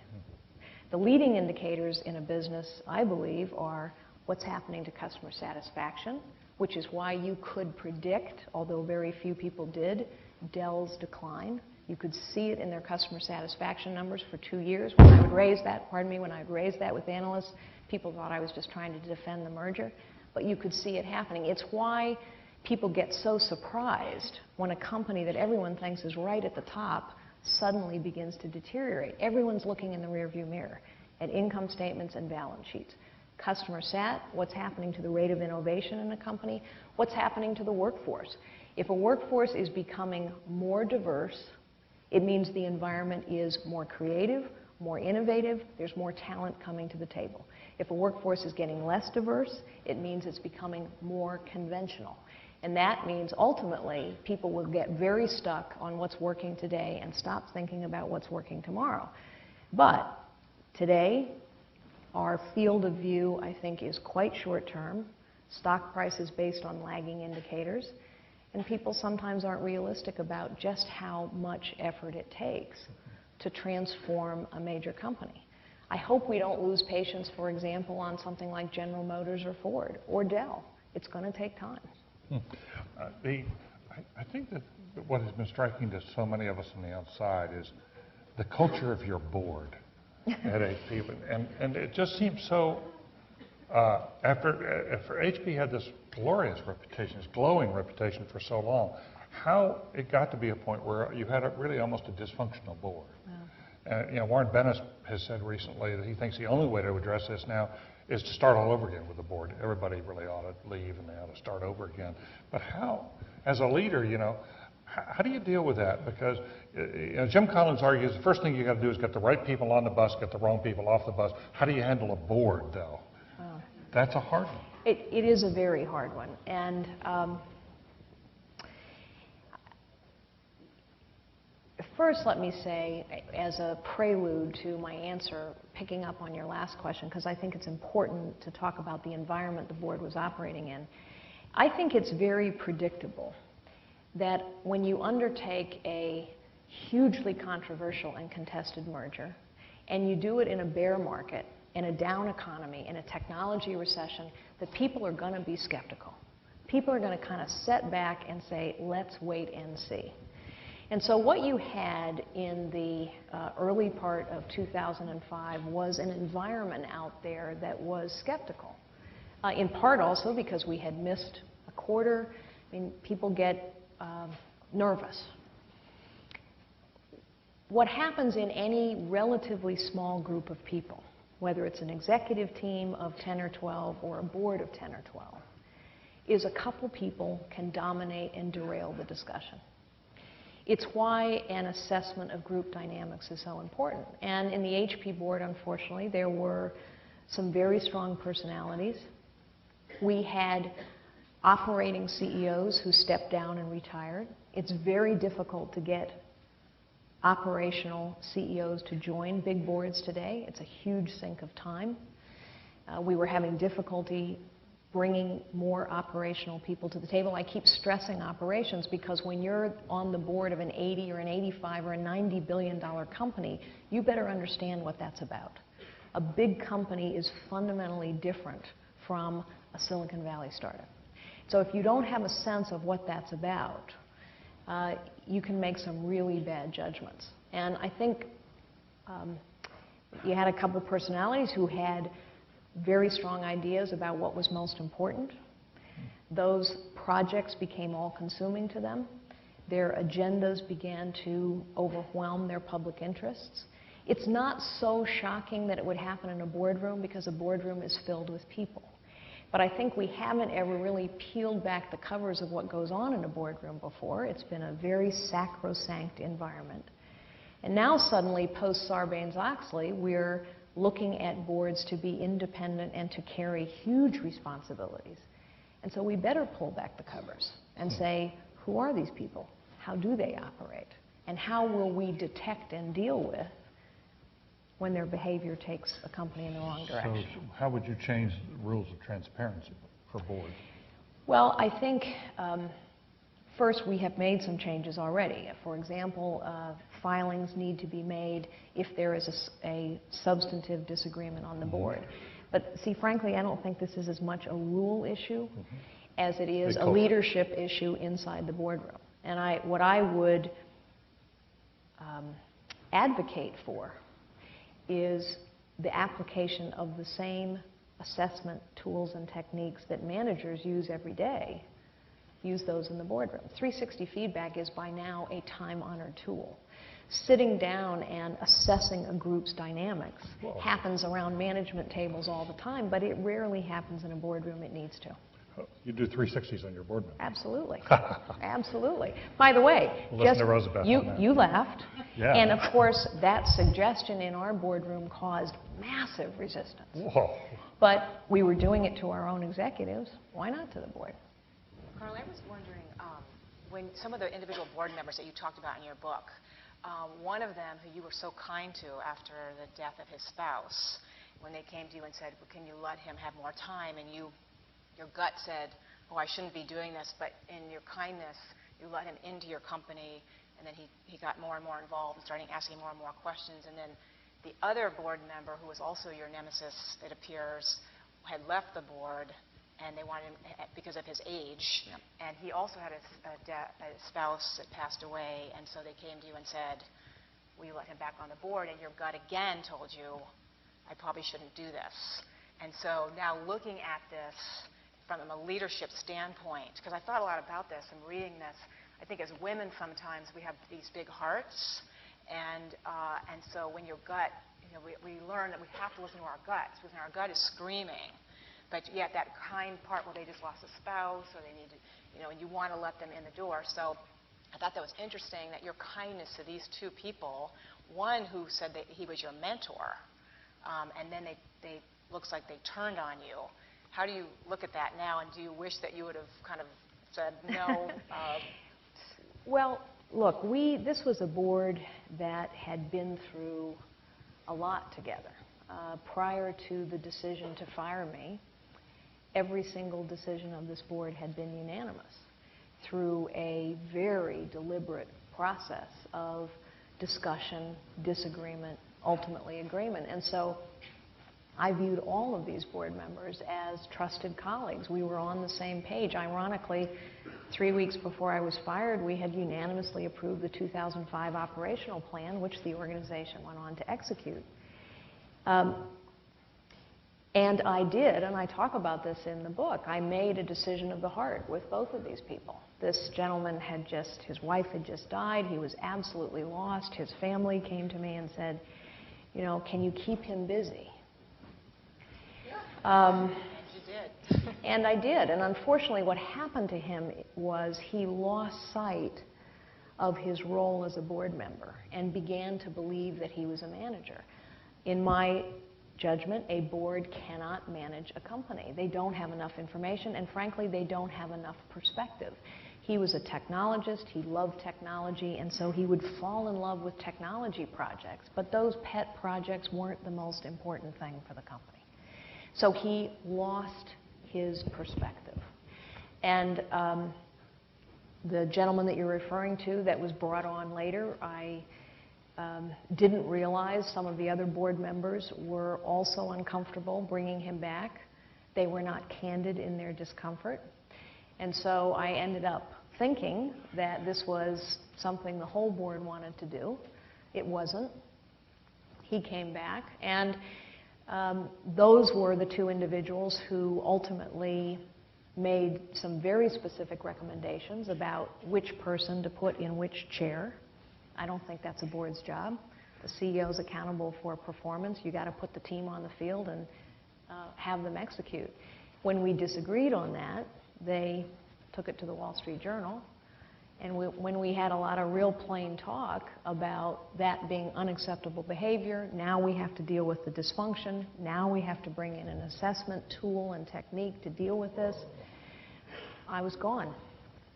The leading indicators in a business, I believe, are what's happening to customer satisfaction, which is why you could predict, although very few people did, Dell's decline. You could see it in their customer satisfaction numbers for 2 years. When I would raise that with analysts, people thought I was just trying to defend the merger. But you could see it happening. It's why people get so surprised when a company that everyone thinks is right at the top suddenly begins to deteriorate. Everyone's looking in the rearview mirror at income statements and balance sheets. Customer sat, what's happening to the rate of innovation in a company, what's happening to the workforce. If a workforce is becoming more diverse, it means the environment is more creative, more innovative, there's more talent coming to the table. If a workforce is getting less diverse, it means it's becoming more conventional. And that means ultimately people will get very stuck on what's working today and stop thinking about what's working tomorrow. But today, our field of view, I think, is quite short-term. Stock price is based on lagging indicators. And people sometimes aren't realistic about just how much effort it takes to transform a major company. I hope we don't lose patience, for example, on something like General Motors or Ford or Dell. It's going to take time. I think that what has been striking to so many of us on the outside is the culture of your board at HP. And it just seems so, after HP had this glorious reputation, this glowing reputation for so long, how it got to be a point where you had really almost a dysfunctional board. Wow. Warren Bennis has said recently that he thinks the only way to address this now is to start all over again with the board. Everybody really ought to leave and they ought to start over again. But how, as a leader, how do you deal with that? Because Jim Collins argues the first thing you got to do is get the right people on the bus, get the wrong people off the bus. How do you handle a board, though? Wow. That's a hard one. It is a very hard one. And first, let me say, as a prelude to my answer, picking up on your last question, because I think it's important to talk about the environment the board was operating in. I think it's very predictable that when you undertake a hugely controversial and contested merger, and you do it in a bear market, in a down economy, in a technology recession, that people are going to be skeptical. People are going to kind of set back and say, let's wait and see. And so what you had in the early part of 2005 was an environment out there that was skeptical. In part also because we had missed a quarter. I mean, people get nervous. What happens in any relatively small group of people, whether it's an executive team of 10 or 12 or a board of 10 or 12, is a couple people can dominate and derail the discussion. It's why an assessment of group dynamics is so important. And in the HP board, unfortunately, there were some very strong personalities. We had operating CEOs who stepped down and retired. It's very difficult to get operational CEOs to join big boards today. It's a huge sink of time. We were having difficulty bringing more operational people to the table. I keep stressing operations because when you're on the board of an 80 or an 85 or a $90 billion company, you better understand what that's about. A big company is fundamentally different from a Silicon Valley startup. So if you don't have a sense of what that's about, you can make some really bad judgments. And I think you had a couple personalities who had very strong ideas about what was most important. Those projects became all-consuming to them. Their agendas began to overwhelm their public interests. It's not so shocking that it would happen in a boardroom because a boardroom is filled with people. But I think we haven't ever really peeled back the covers of what goes on in a boardroom before. It's been a very sacrosanct environment. And now suddenly, post-Sarbanes-Oxley, we're looking at boards to be independent and to carry huge responsibilities. And so we better pull back the covers and say, who are these people? How do they operate? And how will we detect and deal with when their behavior takes a company in the wrong direction? So how would you change the rules of transparency for boards? Well, I think first we have made some changes already. For example, filings need to be made if there is a substantive disagreement on the board. But see, frankly, I don't think this is as much a rule issue as it is a leadership issue inside the boardroom. And what I would advocate for is the application of the same assessment tools and techniques that managers use every day. Use those in the boardroom. 360 feedback is by now a time-honored tool. Sitting down and assessing a group's dynamics happens around management tables all the time, but it rarely happens in a boardroom. It needs to. You do 360s on your board members. Absolutely. Absolutely. By the way, listen to Roosevelt on that. You laughed. Yeah. And of course, that suggestion in our boardroom caused massive resistance. Whoa. But we were doing it to our own executives. Why not to the board? Carl, I was wondering, when some of the individual board members that you talked about in your book, one of them who you were so kind to after the death of his spouse, when they came to you and said, well, can you let him have more time? And your gut said, oh, I shouldn't be doing this, but in your kindness, you let him into your company, and then he got more and more involved and started asking more and more questions. And then the other board member, who was also your nemesis, it appears, had left the board, and they wanted him because of his age. Yep. And he also had a spouse that passed away, and so they came to you and said, will you let him back on the board? And your gut again told you, I probably shouldn't do this. And so now looking at this from a leadership standpoint, because I thought a lot about this and reading this, I think as women sometimes we have these big hearts, And so when your gut, we learn that we have to listen to our guts, because our gut is screaming. But yet that kind part where they just lost a spouse, or they need to, and you want to let them in the door. So I thought that was interesting that your kindness to these two people, one who said that he was your mentor, and then they looks like they turned on you. How do you look at that now, and do you wish that you would have kind of said no? Well, look, this was a board that had been through a lot together. Prior to the decision to fire me, every single decision of this board had been unanimous through a very deliberate process of discussion, disagreement, ultimately agreement. And so I viewed all of these board members as trusted colleagues. We were on the same page. Ironically, 3 weeks before I was fired, we had unanimously approved the 2005 operational plan, which the organization went on to execute. And I did, and I talk about this in the book, I made a decision of the heart with both of these people. This gentleman his wife had just died, he was absolutely lost. His family came to me and said, can you keep him busy? And you did. And I did, and unfortunately what happened to him was he lost sight of his role as a board member and began to believe that he was a manager. In my judgment, a board cannot manage a company. They don't have enough information, and frankly, they don't have enough perspective. He was a technologist, he loved technology, and so he would fall in love with technology projects, but those pet projects weren't the most important thing for the company. So he lost his perspective. And the gentleman that you're referring to that was brought on later, I didn't realize some of the other board members were also uncomfortable bringing him back. They were not candid in their discomfort. And so I ended up thinking that this was something the whole board wanted to do. It wasn't. He came back, and those were the two individuals who ultimately made some very specific recommendations about which person to put in which chair. I don't think that's a board's job. The CEO is accountable for performance. You got to put the team on the field and have them execute. When we disagreed on that, they took it to the Wall Street Journal. And when we had a lot of real plain talk about that being unacceptable behavior, now we have to deal with the dysfunction. Now we have to bring in an assessment tool and technique to deal with this. I was gone.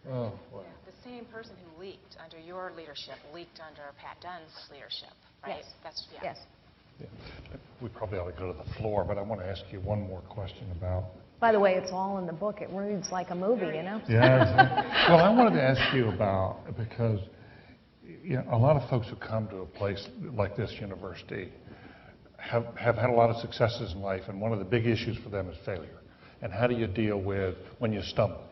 Oh, wow. Yeah, the same person who leaked under your leadership leaked under Pat Dunn's leadership, right? Yes. Yes. Yeah. We probably ought to go to the floor, but I want to ask you one more question about... By the way, it's all in the book. It reads like a movie, Yeah. Well, I wanted to ask you about, because a lot of folks who come to a place like this university have had a lot of successes in life, and one of the big issues for them is failure. And how do you deal with when you stumble?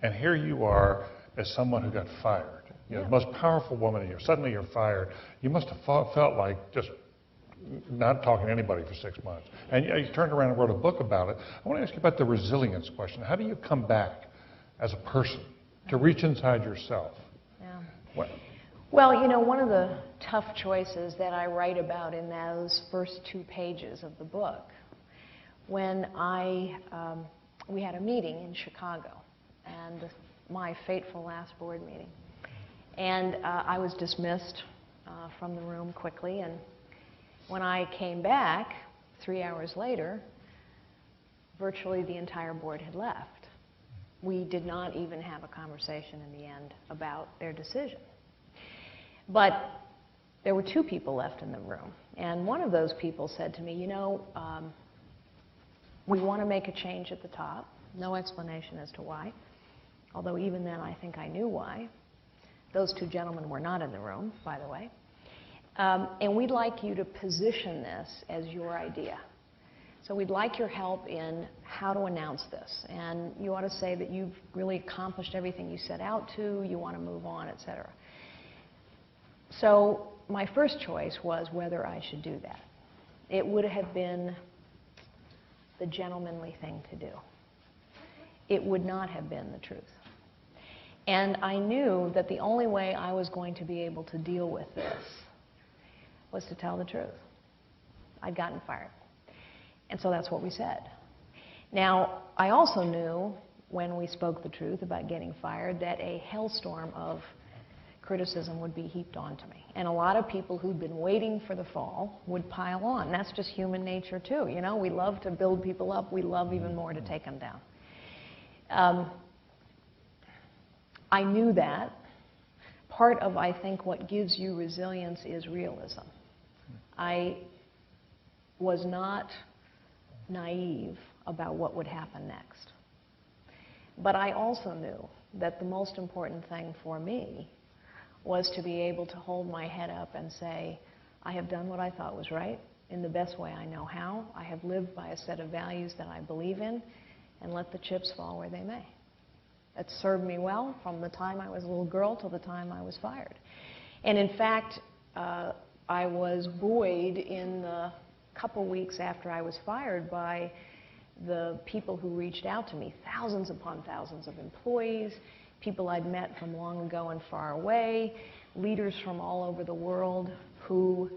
And here you are as someone who got fired. The most powerful woman in here. Suddenly you're fired. You must have felt like just not talking to anybody for 6 months. And you turned around and wrote a book about it. I want to ask you about the resilience question. How do you come back as a person to reach inside yourself? Yeah. Well, one of the tough choices that I write about in those first 2 pages of the book, when we had a meeting in Chicago, and my fateful last board meeting. And I was dismissed from the room quickly, and when I came back 3 hours later, virtually the entire board had left. We did not even have a conversation in the end about their decision. But there were 2 people left in the room, and one of those people said to me, we want to make a change at the top. No explanation as to why, although even then I think I knew why. Those 2 gentlemen were not in the room, by the way. And we'd like you to position this as your idea. So we'd like your help in how to announce this. And you ought to say that you've really accomplished everything you set out to, you want to move on, et cetera. So my first choice was whether I should do that. It would have been the gentlemanly thing to do. It would not have been the truth. And I knew that the only way I was going to be able to deal with this was to tell the truth. I'd gotten fired. And so that's what we said. Now, I also knew when we spoke the truth about getting fired that a hailstorm of criticism would be heaped onto me. And a lot of people who'd been waiting for the fall would pile on. That's just human nature too. You know, we love to build people up. We love even more to take them down. I knew that. Part of, I think, what gives you resilience is realism. I was not naive about what would happen next. But I also knew that the most important thing for me was to be able to hold my head up and say, I have done what I thought was right in the best way I know how. I have lived by a set of values that I believe in, and let the chips fall where they may. That served me well from the time I was a little girl till the time I was fired. And in fact, I was buoyed in the couple weeks after I was fired by the people who reached out to me, thousands upon thousands of employees, people I'd met from long ago and far away, leaders from all over the world who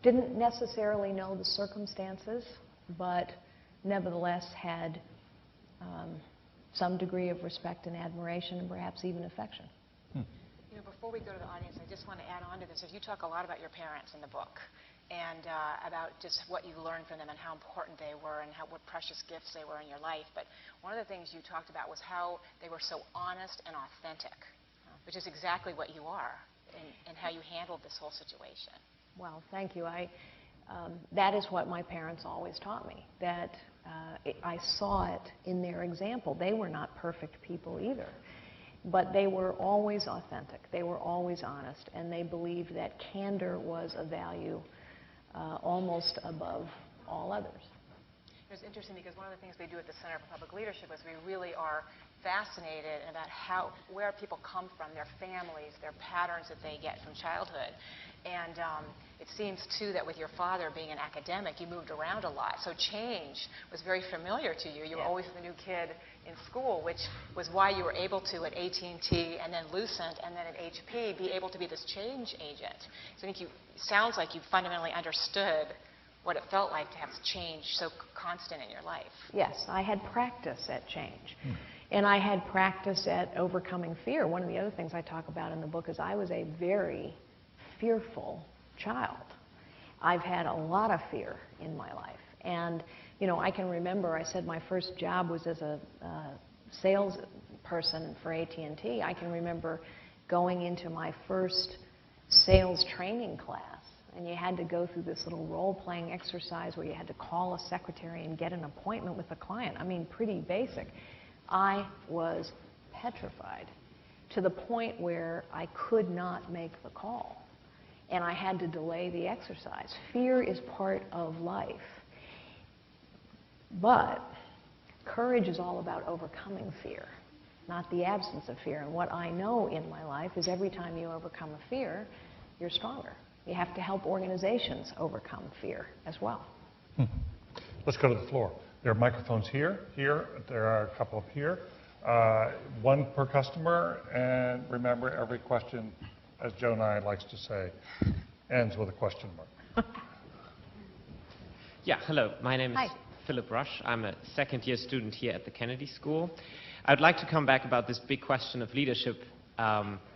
didn't necessarily know the circumstances, but nevertheless had some degree of respect and admiration and perhaps even affection. You know, before we go to the audience, I just want to add on to this. You talk a lot about your parents in the book and about just what you learned from them and how important they were and what precious gifts they were in your life. But one of the things you talked about was how they were so honest and authentic, which is exactly what you are and how you handled this whole situation. Well, thank you. That is what my parents always taught me, that I saw it in their example. They were not perfect people either, but they were always authentic. They were always honest, and they believed that candor was a value almost above all others. It's interesting because one of the things we do at the Center for Public Leadership is we really are fascinated about where people come from, their families, their patterns that they get from childhood. And it seems, too, that with your father being an academic, you moved around a lot. So change was very familiar to you. You were always the new kid in school, which was why you were able to, at AT&T and then Lucent and then at HP, be able to be this change agent. So I think it sounds like you fundamentally understood what it felt like to have change so constant in your life. Yes, I had practice at change. And I had practice at overcoming fear. One of the other things I talk about in the book is I was a very fearful child. I've had a lot of fear in my life. And, you know, I can remember, I said my first job was as a salesperson for AT&T. I can remember going into my first sales training class, and you had to go through this little role-playing exercise where you had to call a secretary and get an appointment with a client. I mean, pretty basic. I was petrified to the point where I could not make the call, and I had to delay the exercise. Fear is part of life, but courage is all about overcoming fear, not the absence of fear. And what I know in my life is every time you overcome a fear, you're stronger. You have to help organizations overcome fear as well. Let's go to the floor. There are microphones here, there are a couple up here. One per customer, and remember, every question, as Joe Nye likes to say, ends with a question mark. Yeah, hello. My name is Philip Rush. I'm a second-year student here at the Kennedy School. I'd like to come back about this big question of leadership.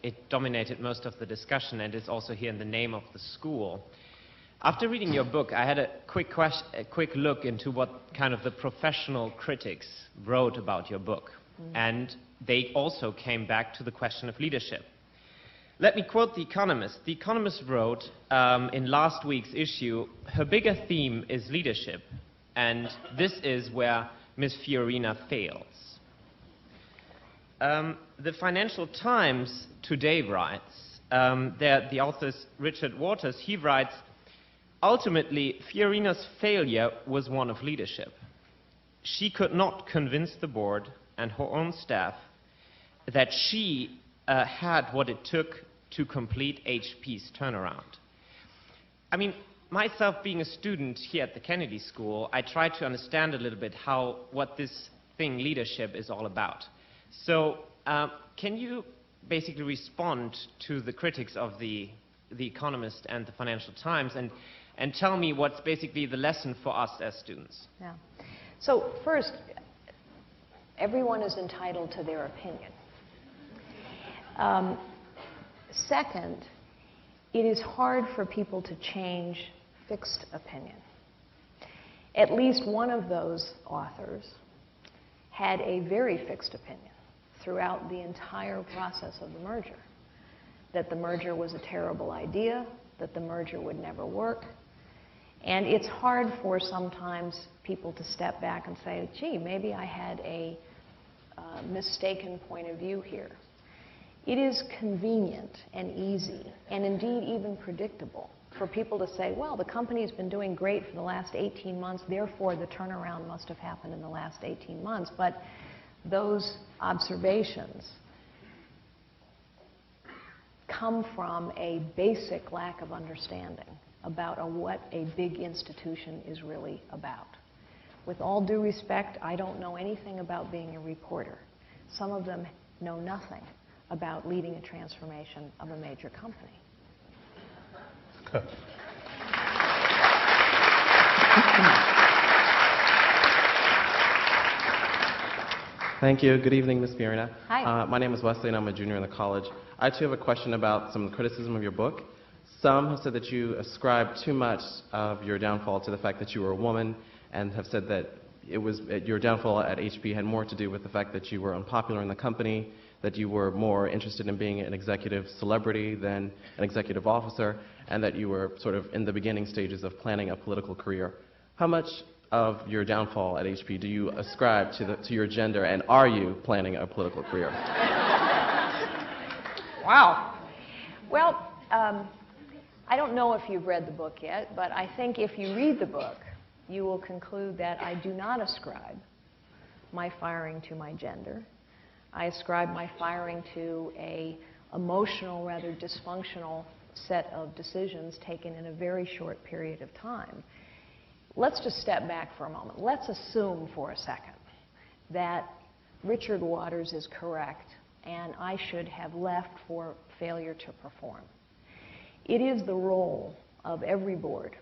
It dominated most of the discussion and is also here in the name of the school. After reading your book, I had a quick look into what kind of the professional critics wrote about your book. And they also came back to the question of leadership. Let me quote The Economist. The Economist wrote in last week's issue, her bigger theme is leadership, and this is where Ms. Fiorina fails. The Financial Times today writes, the author is Richard Waters, he writes, ultimately, Fiorina's failure was one of leadership. She could not convince the board and her own staff that she had what it took to complete HP's turnaround. I mean, myself being a student here at the Kennedy School, I try to understand a little bit what this thing, leadership, is all about. So can you basically respond to the critics of the The Economist and the Financial Times, and tell me what's basically the lesson for us as students. Yeah. So first, everyone is entitled to their opinion. Second, it is hard for people to change fixed opinion. At least one of those authors had a very fixed opinion throughout the entire process of the merger, that the merger was a terrible idea, that the merger would never work. And it's hard for sometimes people to step back and say, gee, maybe I had a mistaken point of view here. It is convenient and easy, and indeed even predictable, for people to say, well, the company's been doing great for the last 18 months, therefore the turnaround must have happened in the last 18 months. But those observations come from a basic lack of understanding about what a big institution is really about. With all due respect, I don't know anything about being a reporter. Some of them know nothing about leading a transformation of a major company. Thank you. Good evening, Ms. Fiorina. Hi. My name is Wesley, and I'm a junior in the college. I, too, have a question about some criticism of your book. Some have said that you ascribe too much of your downfall to the fact that you were a woman, and have said that your downfall at HP had more to do with the fact that you were unpopular in the company, that you were more interested in being an executive celebrity than an executive officer, and that you were sort of in the beginning stages of planning a political career. How much of your downfall at HP do you ascribe to your gender, and are you planning a political career? Wow. Well, I don't know if you've read the book yet, but I think if you read the book, you will conclude that I do not ascribe my firing to my gender. I ascribe my firing to an emotional, rather dysfunctional set of decisions taken in a very short period of time. Let's just step back for a moment. Let's assume for a second that Richard Waters is correct and I should have left for failure to perform. It is the role of every board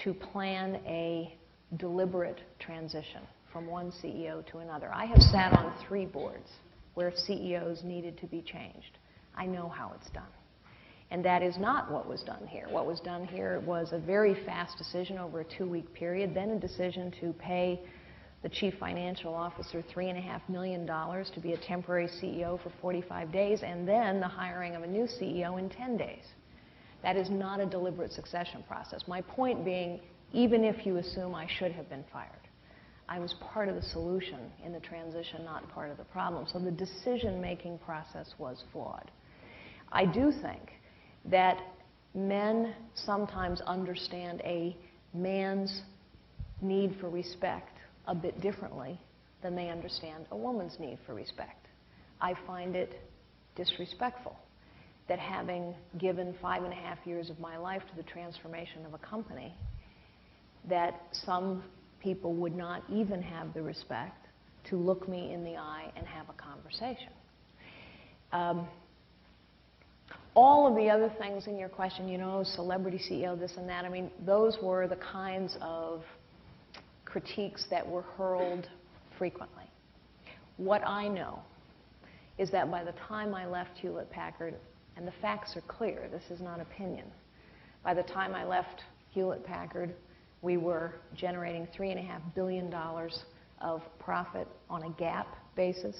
to plan a deliberate transition from one CEO to another. I have sat on 3 boards where CEOs needed to be changed. I know how it's done. And that is not what was done here. What was done here was a very fast decision over a 2-week period, then a decision to pay the chief financial officer $3.5 million to be a temporary CEO for 45 days, and then the hiring of a new CEO in 10 days. That is not a deliberate succession process. My point being, even if you assume I should have been fired, I was part of the solution in the transition, not part of the problem. So the decision-making process was flawed. I do think that men sometimes understand a man's need for respect a bit differently than they understand a woman's need for respect. I find it disrespectful that having given 5.5 years of my life to the transformation of a company, that some people would not even have the respect to look me in the eye and have a conversation. All of the other things in your question, you know, celebrity CEO, this and that, I mean, those were the kinds of critiques that were hurled frequently. What I know is that by the time I left Hewlett-Packard, and the facts are clear, this is not opinion, by the time I left Hewlett-Packard, we were generating $3.5 billion of profit on a GAAP basis.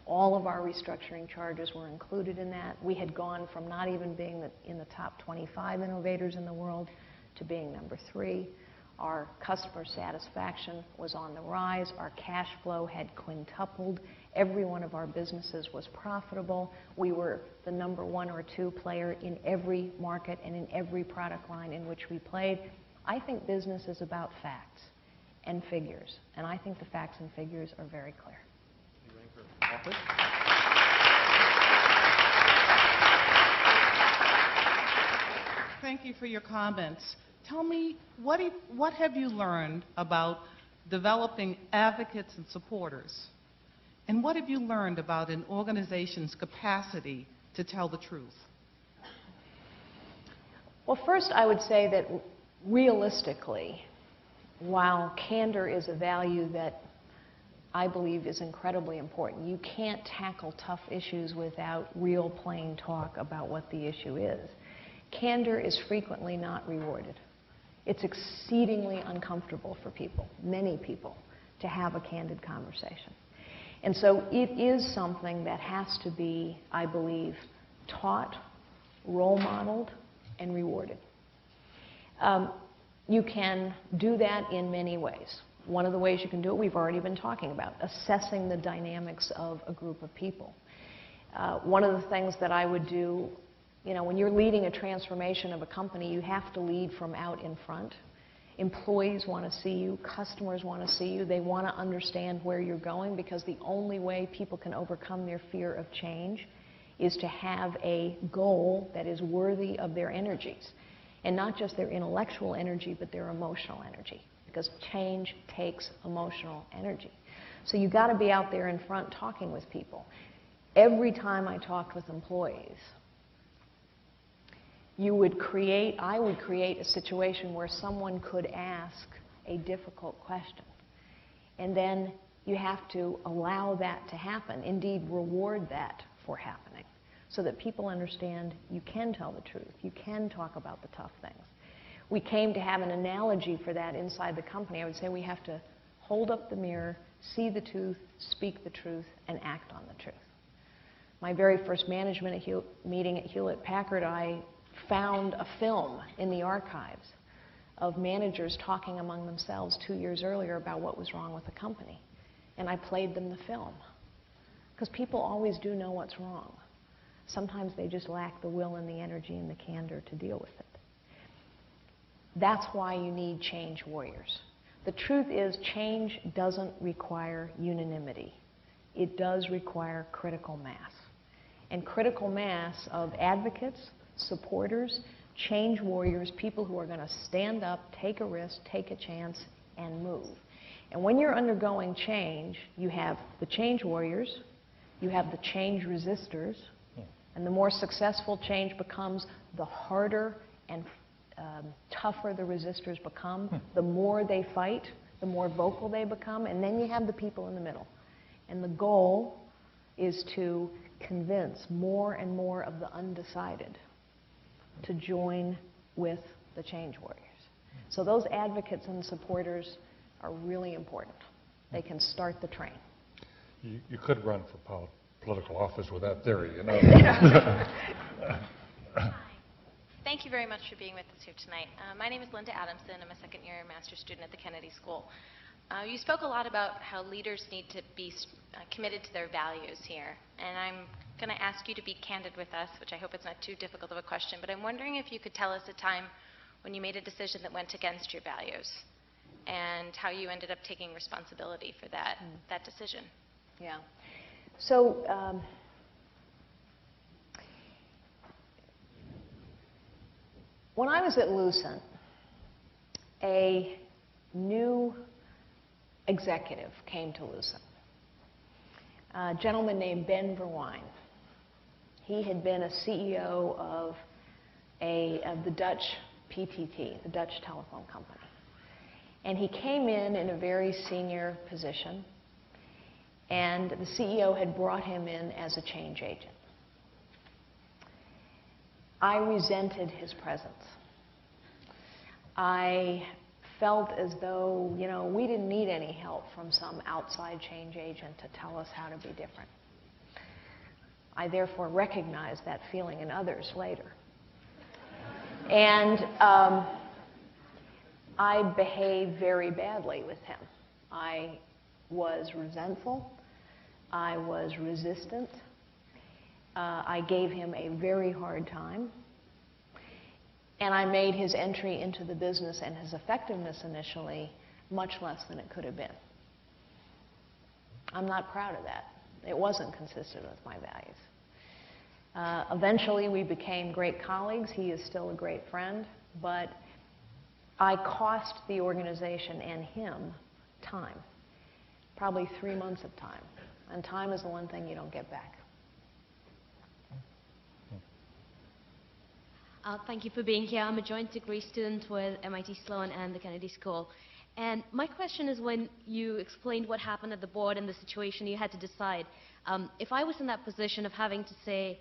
All of our restructuring charges were included in that. We had gone from not even being in the top 25 innovators in the world to being number 3. Our customer satisfaction was on the rise. Our cash flow had quintupled. Every one of our businesses was profitable. We were the number 1 or 2 player in every market and in every product line in which we played. I think business is about facts and figures, and I think the facts and figures are very clear. Thank you for your comments. Tell me, what have you learned about developing advocates and supporters? And what have you learned about an organization's capacity to tell the truth? Well, first, I would say that realistically, while candor is a value that I believe is incredibly important, you can't tackle tough issues without real plain talk about what the issue is. Candor is frequently not rewarded. It's exceedingly uncomfortable for people, many people, to have a candid conversation. And so it is something that has to be, I believe, taught, role modeled, and rewarded. You can do that in many ways. One of the ways you can do it, we've already been talking about, assessing the dynamics of a group of people. One of the things that I would do, you know, when you're leading a transformation of a company, you have to lead from out in front. Employees want to see you, customers want to see you, they want to understand where you're going, because the only way people can overcome their fear of change is to have a goal that is worthy of their energies. And not just their intellectual energy, but their emotional energy, because change takes emotional energy. So you've got to be out there in front talking with people. Every time I talked with employees, I would create a situation where someone could ask a difficult question. And then you have to allow that to happen, indeed reward that for happening, so that people understand you can tell the truth, you can talk about the tough things. We came to have an analogy for that inside the company. I would say we have to hold up the mirror, see the truth, speak the truth, and act on the truth. My very first management meeting at Hewlett Packard, I found a film in the archives of managers talking among themselves 2 years earlier about what was wrong with the company. And I played them the film. Because people always do know what's wrong. Sometimes they just lack the will and the energy and the candor to deal with it. That's why you need change warriors. The truth is, change doesn't require unanimity. It does require critical mass. And critical mass of advocates, supporters, change warriors, people who are going to stand up, take a risk, take a chance, and move. And when you're undergoing change, you have the change warriors, you have the change resistors, and the more successful change becomes, the harder and tougher the resistors become. The more they fight, the more vocal they become, and then you have the people in the middle. And the goal is to convince more and more of the undecided to join with the change warriors. So those advocates and supporters are really important. They can start the train. You could run for political office with that theory, you know. Thank you very much for being with us here tonight. My name is Linda Adamson. I'm a second-year master's student at the Kennedy School. You spoke a lot about how leaders need to be committed to their values here. And I'm going to ask you to be candid with us, which I hope it's not too difficult of a question, but I'm wondering if you could tell us a time when you made a decision that went against your values and how you ended up taking responsibility for that decision. Yeah. So when I was at Lucent, a new executive came to Lucent, a gentleman named Ben Verwijn. He had been a CEO of the Dutch PTT, the Dutch telephone company. And he came in a very senior position, and the CEO had brought him in as a change agent. I resented his presence. I felt as though, you know, we didn't need any help from some outside change agent to tell us how to be different. I therefore recognized that feeling in others later. And I behaved very badly with him. I was resentful. I was resistant. I gave him a very hard time. And I made his entry into the business and his effectiveness initially much less than it could have been. I'm not proud of that. It wasn't consistent with my values. Eventually, we became great colleagues. He is still a great friend. But I cost the organization and him time, probably 3 months of time. And time is the one thing you don't get back. Thank you for being here. I'm a joint degree student with MIT Sloan and the Kennedy School. And my question is, when you explained what happened at the board and the situation you had to decide, if I was in that position of having to say,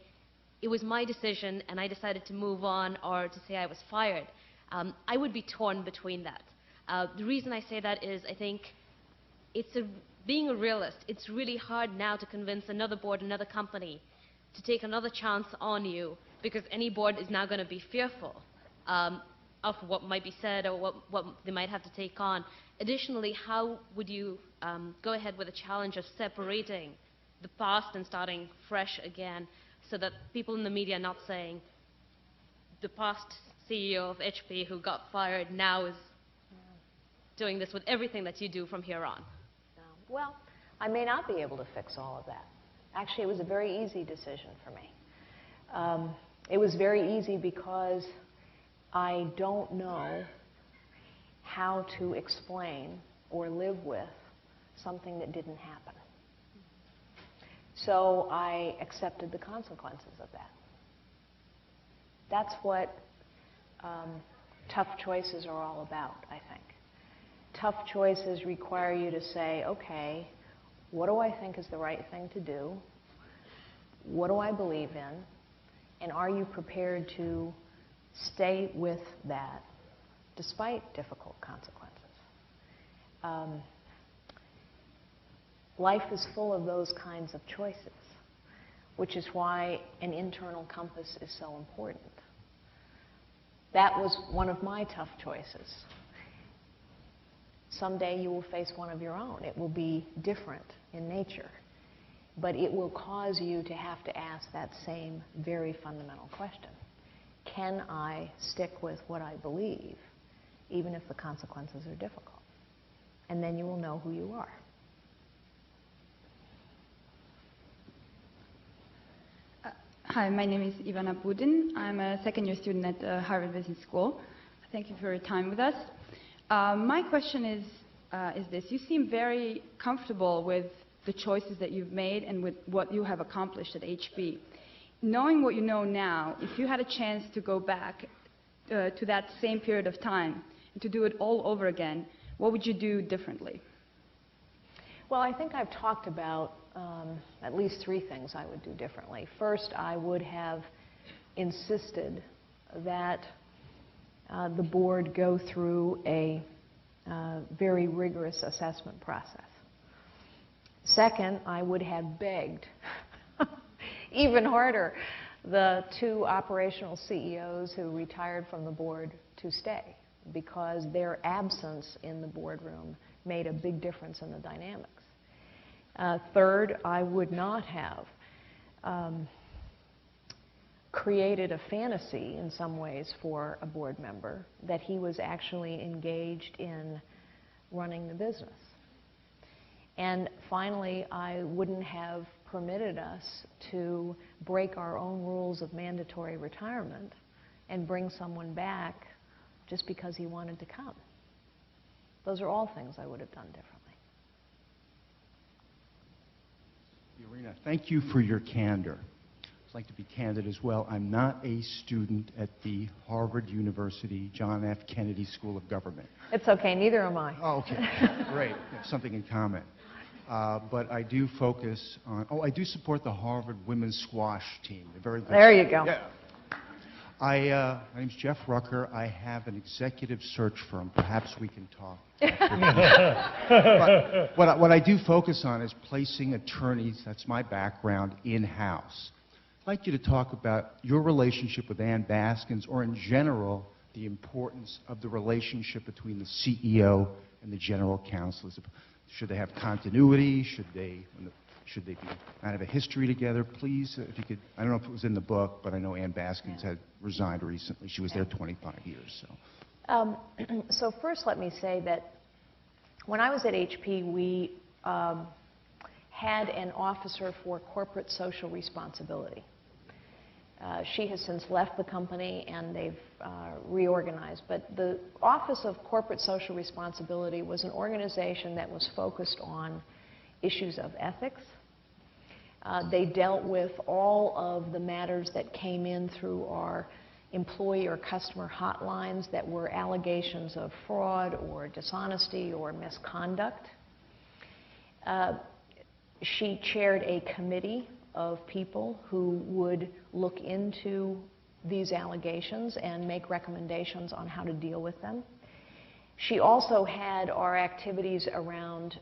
it was my decision and I decided to move on, or to say I was fired, I would be torn between that. The reason I say that is I think being a realist, it's really hard now to convince another board, another company, to take another chance on you, because any board is now going to be fearful of what might be said or what they might have to take on. Additionally, how would you go ahead with a challenge of separating the past and starting fresh again, so that people in the media are not saying the past CEO of HP who got fired now is doing this with everything that you do from here on? Well, I may not be able to fix all of that. Actually, it was a very easy decision for me. It was very easy because I don't know how to explain or live with something that didn't happen. So I accepted the consequences of that. That's what tough choices are all about, I think. Tough choices require you to say, okay, what do I think is the right thing to do? What do I believe in? And are you prepared to stay with that despite difficult consequences? Life is full of those kinds of choices, which is why an internal compass is so important. That was one of my tough choices. Someday you will face one of your own. It will be different in nature, but it will cause you to have to ask that same very fundamental question. Can I stick with what I believe, even if the consequences are difficult? And then you will know who you are. Hi, my name is Ivana Budin. I'm a second-year student at the Harvard Business School. Thank you for your time with us. My question is this. You seem very comfortable with the choices that you've made and with what you have accomplished at HP. Knowing what you know now, if you had a chance to go back to that same period of time and to do it all over again, what would you do differently? Well, I think I've talked about at least 3 things I would do differently. First, I would have insisted that the board go through a very rigorous assessment process. Second, I would have begged even harder the 2 operational CEOs who retired from the board to stay, because their absence in the boardroom made a big difference in the dynamics. Third, I would not have created a fantasy in some ways for a board member that he was actually engaged in running the business. And finally, I wouldn't have permitted us to break our own rules of mandatory retirement and bring someone back just because he wanted to come. Those are all things I would have done differently. Fiorina, thank you for your candor. I'd like to be candid as well. I'm not a student at the Harvard University John F. Kennedy School of Government. It's okay, neither am I. Oh, okay, great. We have something in common. But I do focus on, I do support the Harvard women's squash team. They're very good. There you go. Yeah. My name's Jeff Rucker. I have an executive search firm. Perhaps we can talk. But what I do focus on is placing attorneys, that's my background, in-house. I'd like you to talk about your relationship with Ann Baskins, or in general, the importance of the relationship between the CEO and the general counsel. Should they have continuity? Should they be kind of a history together? Please, if you could, I don't know if it was in the book, but I know Ann Baskins had resigned recently. She was there 25 years. So first let me say that when I was at HP, we had an officer for corporate social responsibility. She has since left the company and they've reorganized. But the Office of Corporate Social Responsibility was an organization that was focused on issues of ethics. They dealt with all of the matters that came in through our employee or customer hotlines that were allegations of fraud or dishonesty or misconduct. She chaired a committee of people who would look into these allegations and make recommendations on how to deal with them. She also had our activities around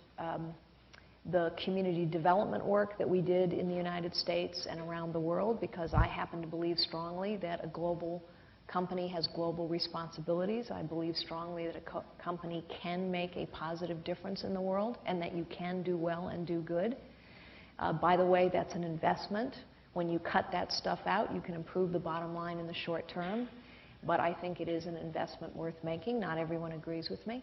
the community development work that we did in the United States and around the world, because I happen to believe strongly that a global company has global responsibilities. I believe strongly that a company can make a positive difference in the world and that you can do well and do good. By the way, that's an investment. When you cut that stuff out, you can improve the bottom line in the short term. But I think it is an investment worth making. Not everyone agrees with me.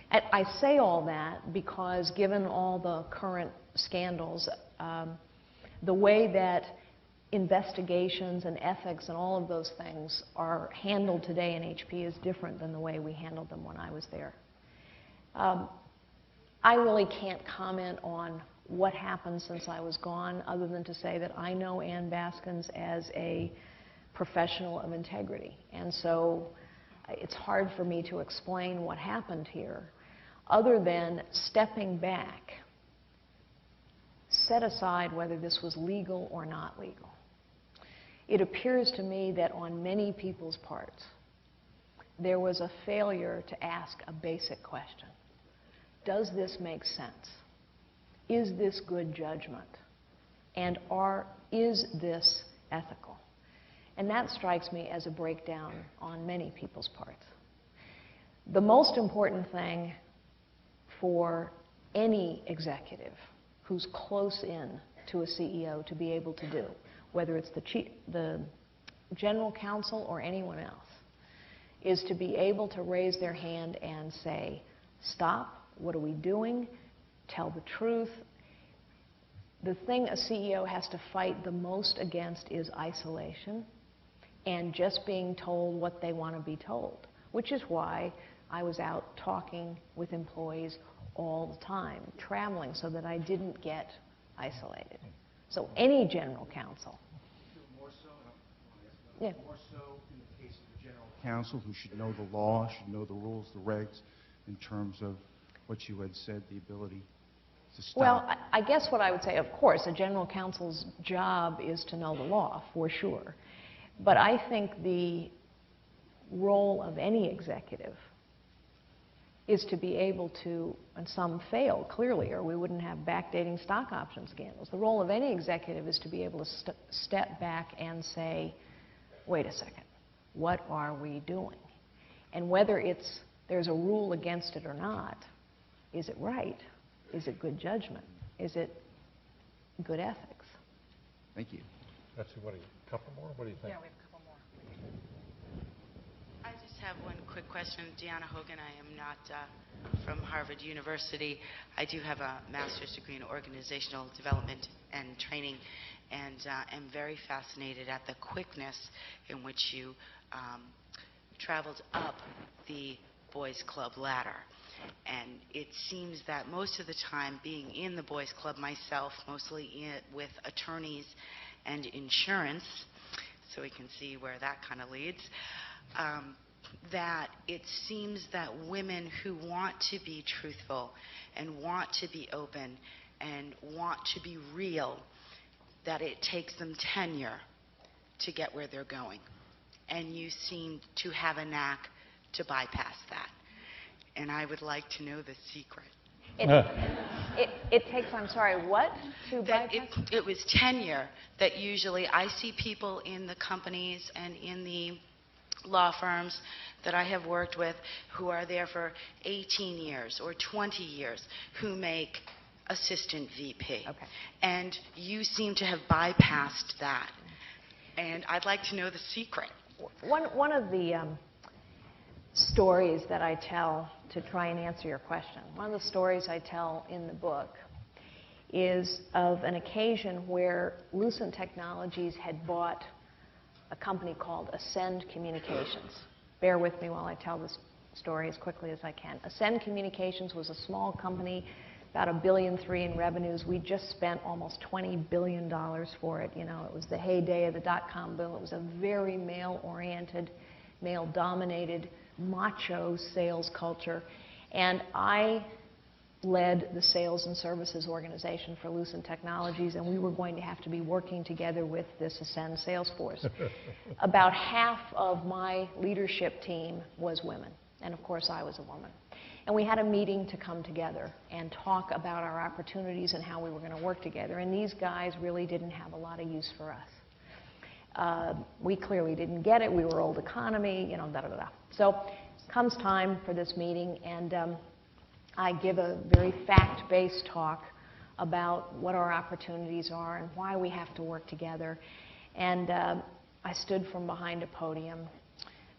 I say all that because given all the current scandals, the way that investigations and ethics and all of those things are handled today in HP is different than the way we handled them when I was there. I really can't comment on what happened since I was gone, other than to say that I know Ann Baskins as a professional of integrity. And so it's hard for me to explain what happened here, other than stepping back, set aside whether this was legal or not legal. It appears to me that on many people's parts, there was a failure to ask a basic question. Does this make sense? Is this good judgment? And is this ethical? And that strikes me as a breakdown on many people's parts. The most important thing for any executive who's close in to a CEO to be able to do, whether it's the general counsel or anyone else, is to be able to raise their hand and say, stop, what are we doing? Tell the truth. The thing a CEO has to fight the most against is isolation and just being told what they want to be told, which is why I was out talking with employees all the time, traveling so that I didn't get isolated. So any general counsel. More so, Yeah. more so in the case of the general counsel, who should know the law, should know the rules, the regs, in terms of what you had said, the ability to stop. Well, I guess what I would say, of course, a general counsel's job is to know the law, for sure. But I think the role of any executive is to be able to, and some fail clearly, or we wouldn't have backdating stock option scandals. The role of any executive is to be able to step back and say, wait a second, what are we doing? And whether there's a rule against it or not, is it right? Is it good judgment? Is it good ethics? Thank you. Betsy, what do you, a couple more? What do you think? Yeah, we have a couple more. I just have one quick question. Deanna Hogan, I am not from Harvard University. I do have a master's degree in organizational development and training, and am very fascinated at the quickness in which you traveled up the boys club ladder. And it seems that most of the time, being in the boys club myself, mostly with attorneys and insurance, so we can see where that kind of leads, that it seems that women who want to be truthful and want to be open and want to be real, that it takes them tenure to get where they're going. And you seem to have a knack to bypass that. And I would like to know the secret. It takes, I'm sorry, what to bypass? It was tenure that usually I see people in the companies and in the law firms that I have worked with who are there for 18 years or 20 years who make assistant VP. Okay. And you seem to have bypassed that. And I'd like to know the secret. One of the stories that I tell to try and answer your question, one of the stories I tell in the book is of an occasion where Lucent Technologies had bought a company called Ascend Communications. Bear with me while I tell this story as quickly as I can. Ascend Communications was a small company about $1.3 billion in revenues. We just spent almost $20 billion for it. You know, it was the heyday of the dot-com boom. It was a very male-oriented, male-dominated, macho sales culture. And I led the sales and services organization for Lucent Technologies, and we were going to have to be working together with this Ascend sales force. About half of my leadership team was women, and of course I was a woman. And we had a meeting to come together and talk about our opportunities and how we were going to work together. And these guys really didn't have a lot of use for us. We clearly didn't get it. We were old economy, you know, da-da-da-da. So comes time for this meeting, and I give a very fact-based talk about what our opportunities are and why we have to work together. And I stood from behind a podium.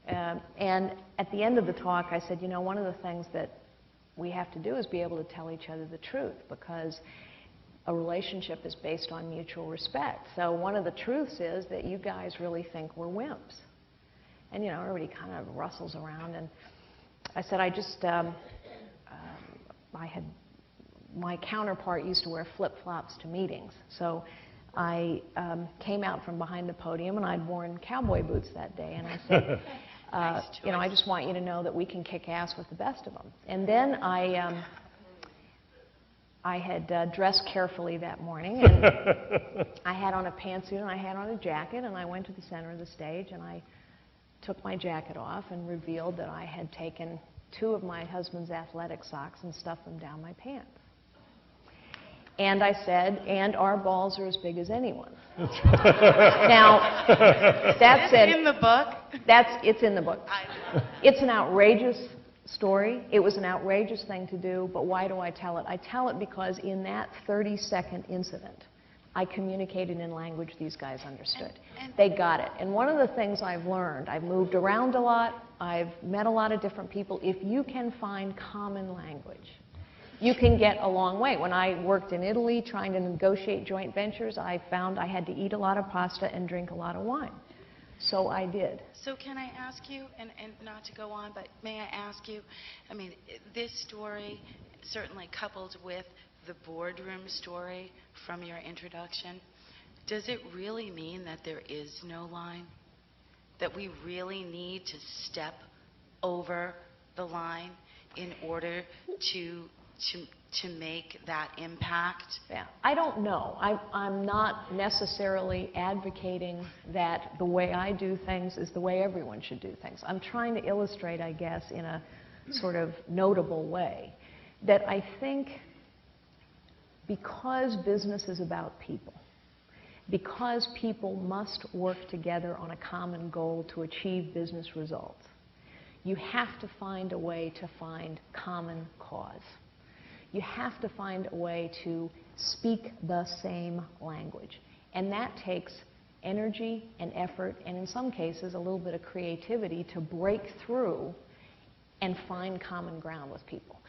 And at the end of the talk, I said, you know, one of the things that we have to do is be able to tell each other the truth, because a relationship is based on mutual respect. So one of the truths is that you guys really think we're wimps. And, you know, everybody kind of rustles around. And I said, my counterpart used to wear flip-flops to meetings. So I came out from behind the podium, and I'd worn cowboy boots that day. And I said, you know, I just want you to know that we can kick ass with the best of them. And then I had dressed carefully that morning. And I had on a pantsuit, and I had on a jacket, and I went to the center of the stage, and I took my jacket off and revealed that I had taken 2 of my husband's athletic socks and stuffed them down my pants. And I said, and our balls are as big as anyone's. Now, that's it. In the book? It's in the book. It's an outrageous story. It was an outrageous thing to do, but why do I tell it? I tell it because in that 30-second incident, I communicated in language these guys understood. They got it. And one of the things I've learned, I've moved around a lot, I've met a lot of different people. If you can find common language, you can get a long way. When I worked in Italy trying to negotiate joint ventures, I found I had to eat a lot of pasta and drink a lot of wine. So I did. So can I ask you, and not to go on, but may I ask you, I mean, this story certainly coupled with the boardroom story from your introduction, does it really mean that there is no line? That we really need to step over the line in order to make that impact? Yeah, I don't know. I'm not necessarily advocating that the way I do things is the way everyone should do things. I'm trying to illustrate, I guess, in a sort of notable way, that I think because business is about people, because people must work together on a common goal to achieve business results, you have to find a way to find common cause. You have to find a way to speak the same language. And that takes energy and effort, and in some cases a little bit of creativity to break through and find common ground with people.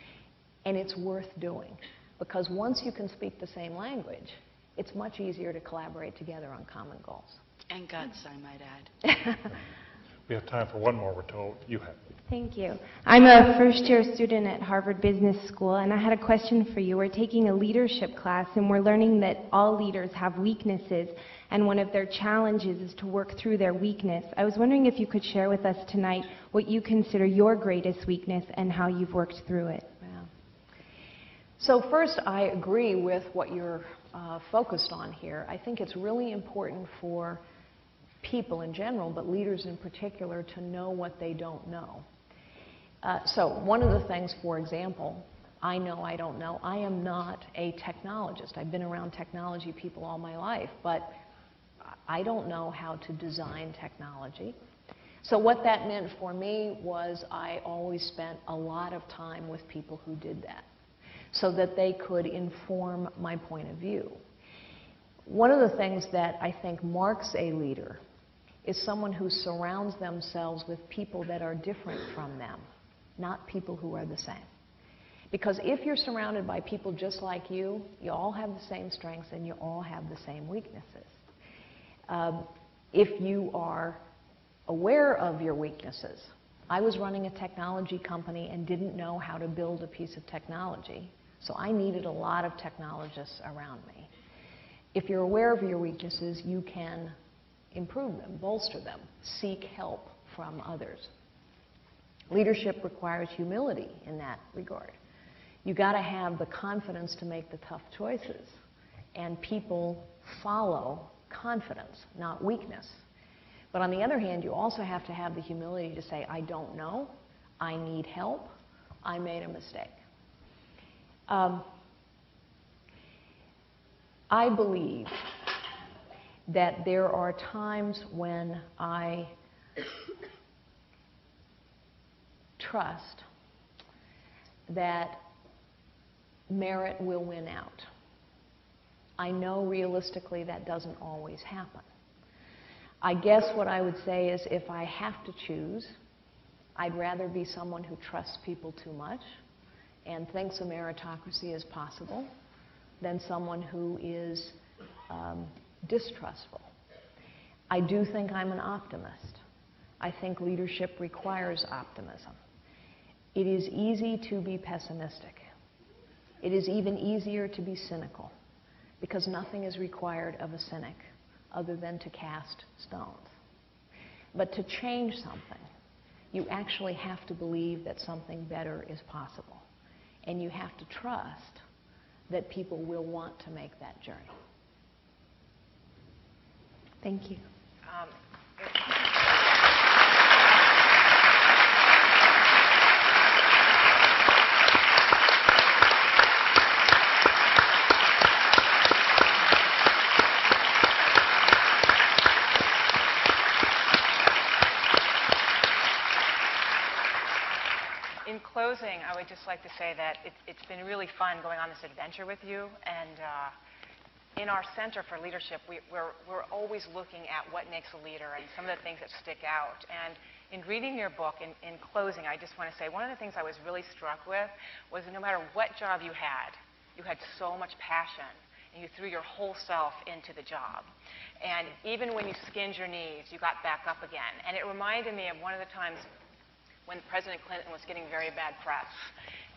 And it's worth doing, because once you can speak the same language, it's much easier to collaborate together on common goals. And guts, I might add. We have time for one more, we're told. You have. Thank you. I'm a first-year student at Harvard Business School, and I had a question for you. We're taking a leadership class, and we're learning that all leaders have weaknesses, and one of their challenges is to work through their weakness. I was wondering if you could share with us tonight what you consider your greatest weakness and how you've worked through it. Yeah. So first, I agree with what you're focused on here. I think it's really important for people in general, but leaders in particular, to know what they don't know. So one of the things, for example, I know I don't know. I am not a technologist. I've been around technology people all my life, but I don't know how to design technology. So what that meant for me was I always spent a lot of time with people who did that, so that they could inform my point of view. One of the things that I think marks a leader is someone who surrounds themselves with people that are different from them, not people who are the same. Because if you're surrounded by people just like you all have the same strengths and you all have the same weaknesses. If you are aware of your weaknesses, I was running a technology company and didn't know how to build a piece of technology. So I needed a lot of technologists around me. If you're aware of your weaknesses, you can improve them, bolster them, seek help from others. Leadership requires humility in that regard. You got to have the confidence to make the tough choices, and people follow confidence, not weakness. But on the other hand, you also have to have the humility to say, I don't know, I need help, I made a mistake. I believe that there are times when I trust that merit will win out. I know realistically that doesn't always happen. I guess what I would say is if I have to choose, I'd rather be someone who trusts people too much and thinks a meritocracy is possible than someone who is distrustful. I do think I'm an optimist. I think leadership requires optimism. It is easy to be pessimistic. It is even easier to be cynical, because nothing is required of a cynic other than to cast stones. But to change something, you actually have to believe that something better is possible. And you have to trust that people will want to make that journey. Thank you. In closing, I would just like to say that it's been really fun going on this adventure with you. And in our Center for Leadership, we're always looking at what makes a leader and some of the things that stick out. And in reading your book, in closing, I just want to say one of the things I was really struck with was that no matter what job you had so much passion, and you threw your whole self into the job. And even when you skinned your knees, you got back up again. And it reminded me of one of the times when President Clinton was getting very bad press.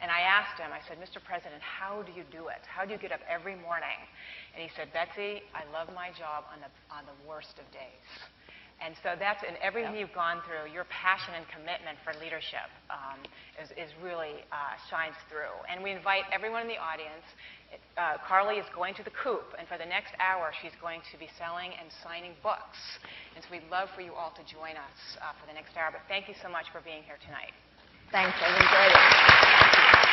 And I asked him, I said, Mr. President, how do you do it? How do you get up every morning? And he said, Betsy, I love my job on the worst of days. And so that's, in everything you've gone through, your passion and commitment for leadership is really shines through. And we invite everyone in the audience. Carly is going to the Coop, and for the next hour, she's going to be selling and signing books. And so we'd love for you all to join us for the next hour. But thank you so much for being here tonight. Thanks, I've enjoyed it.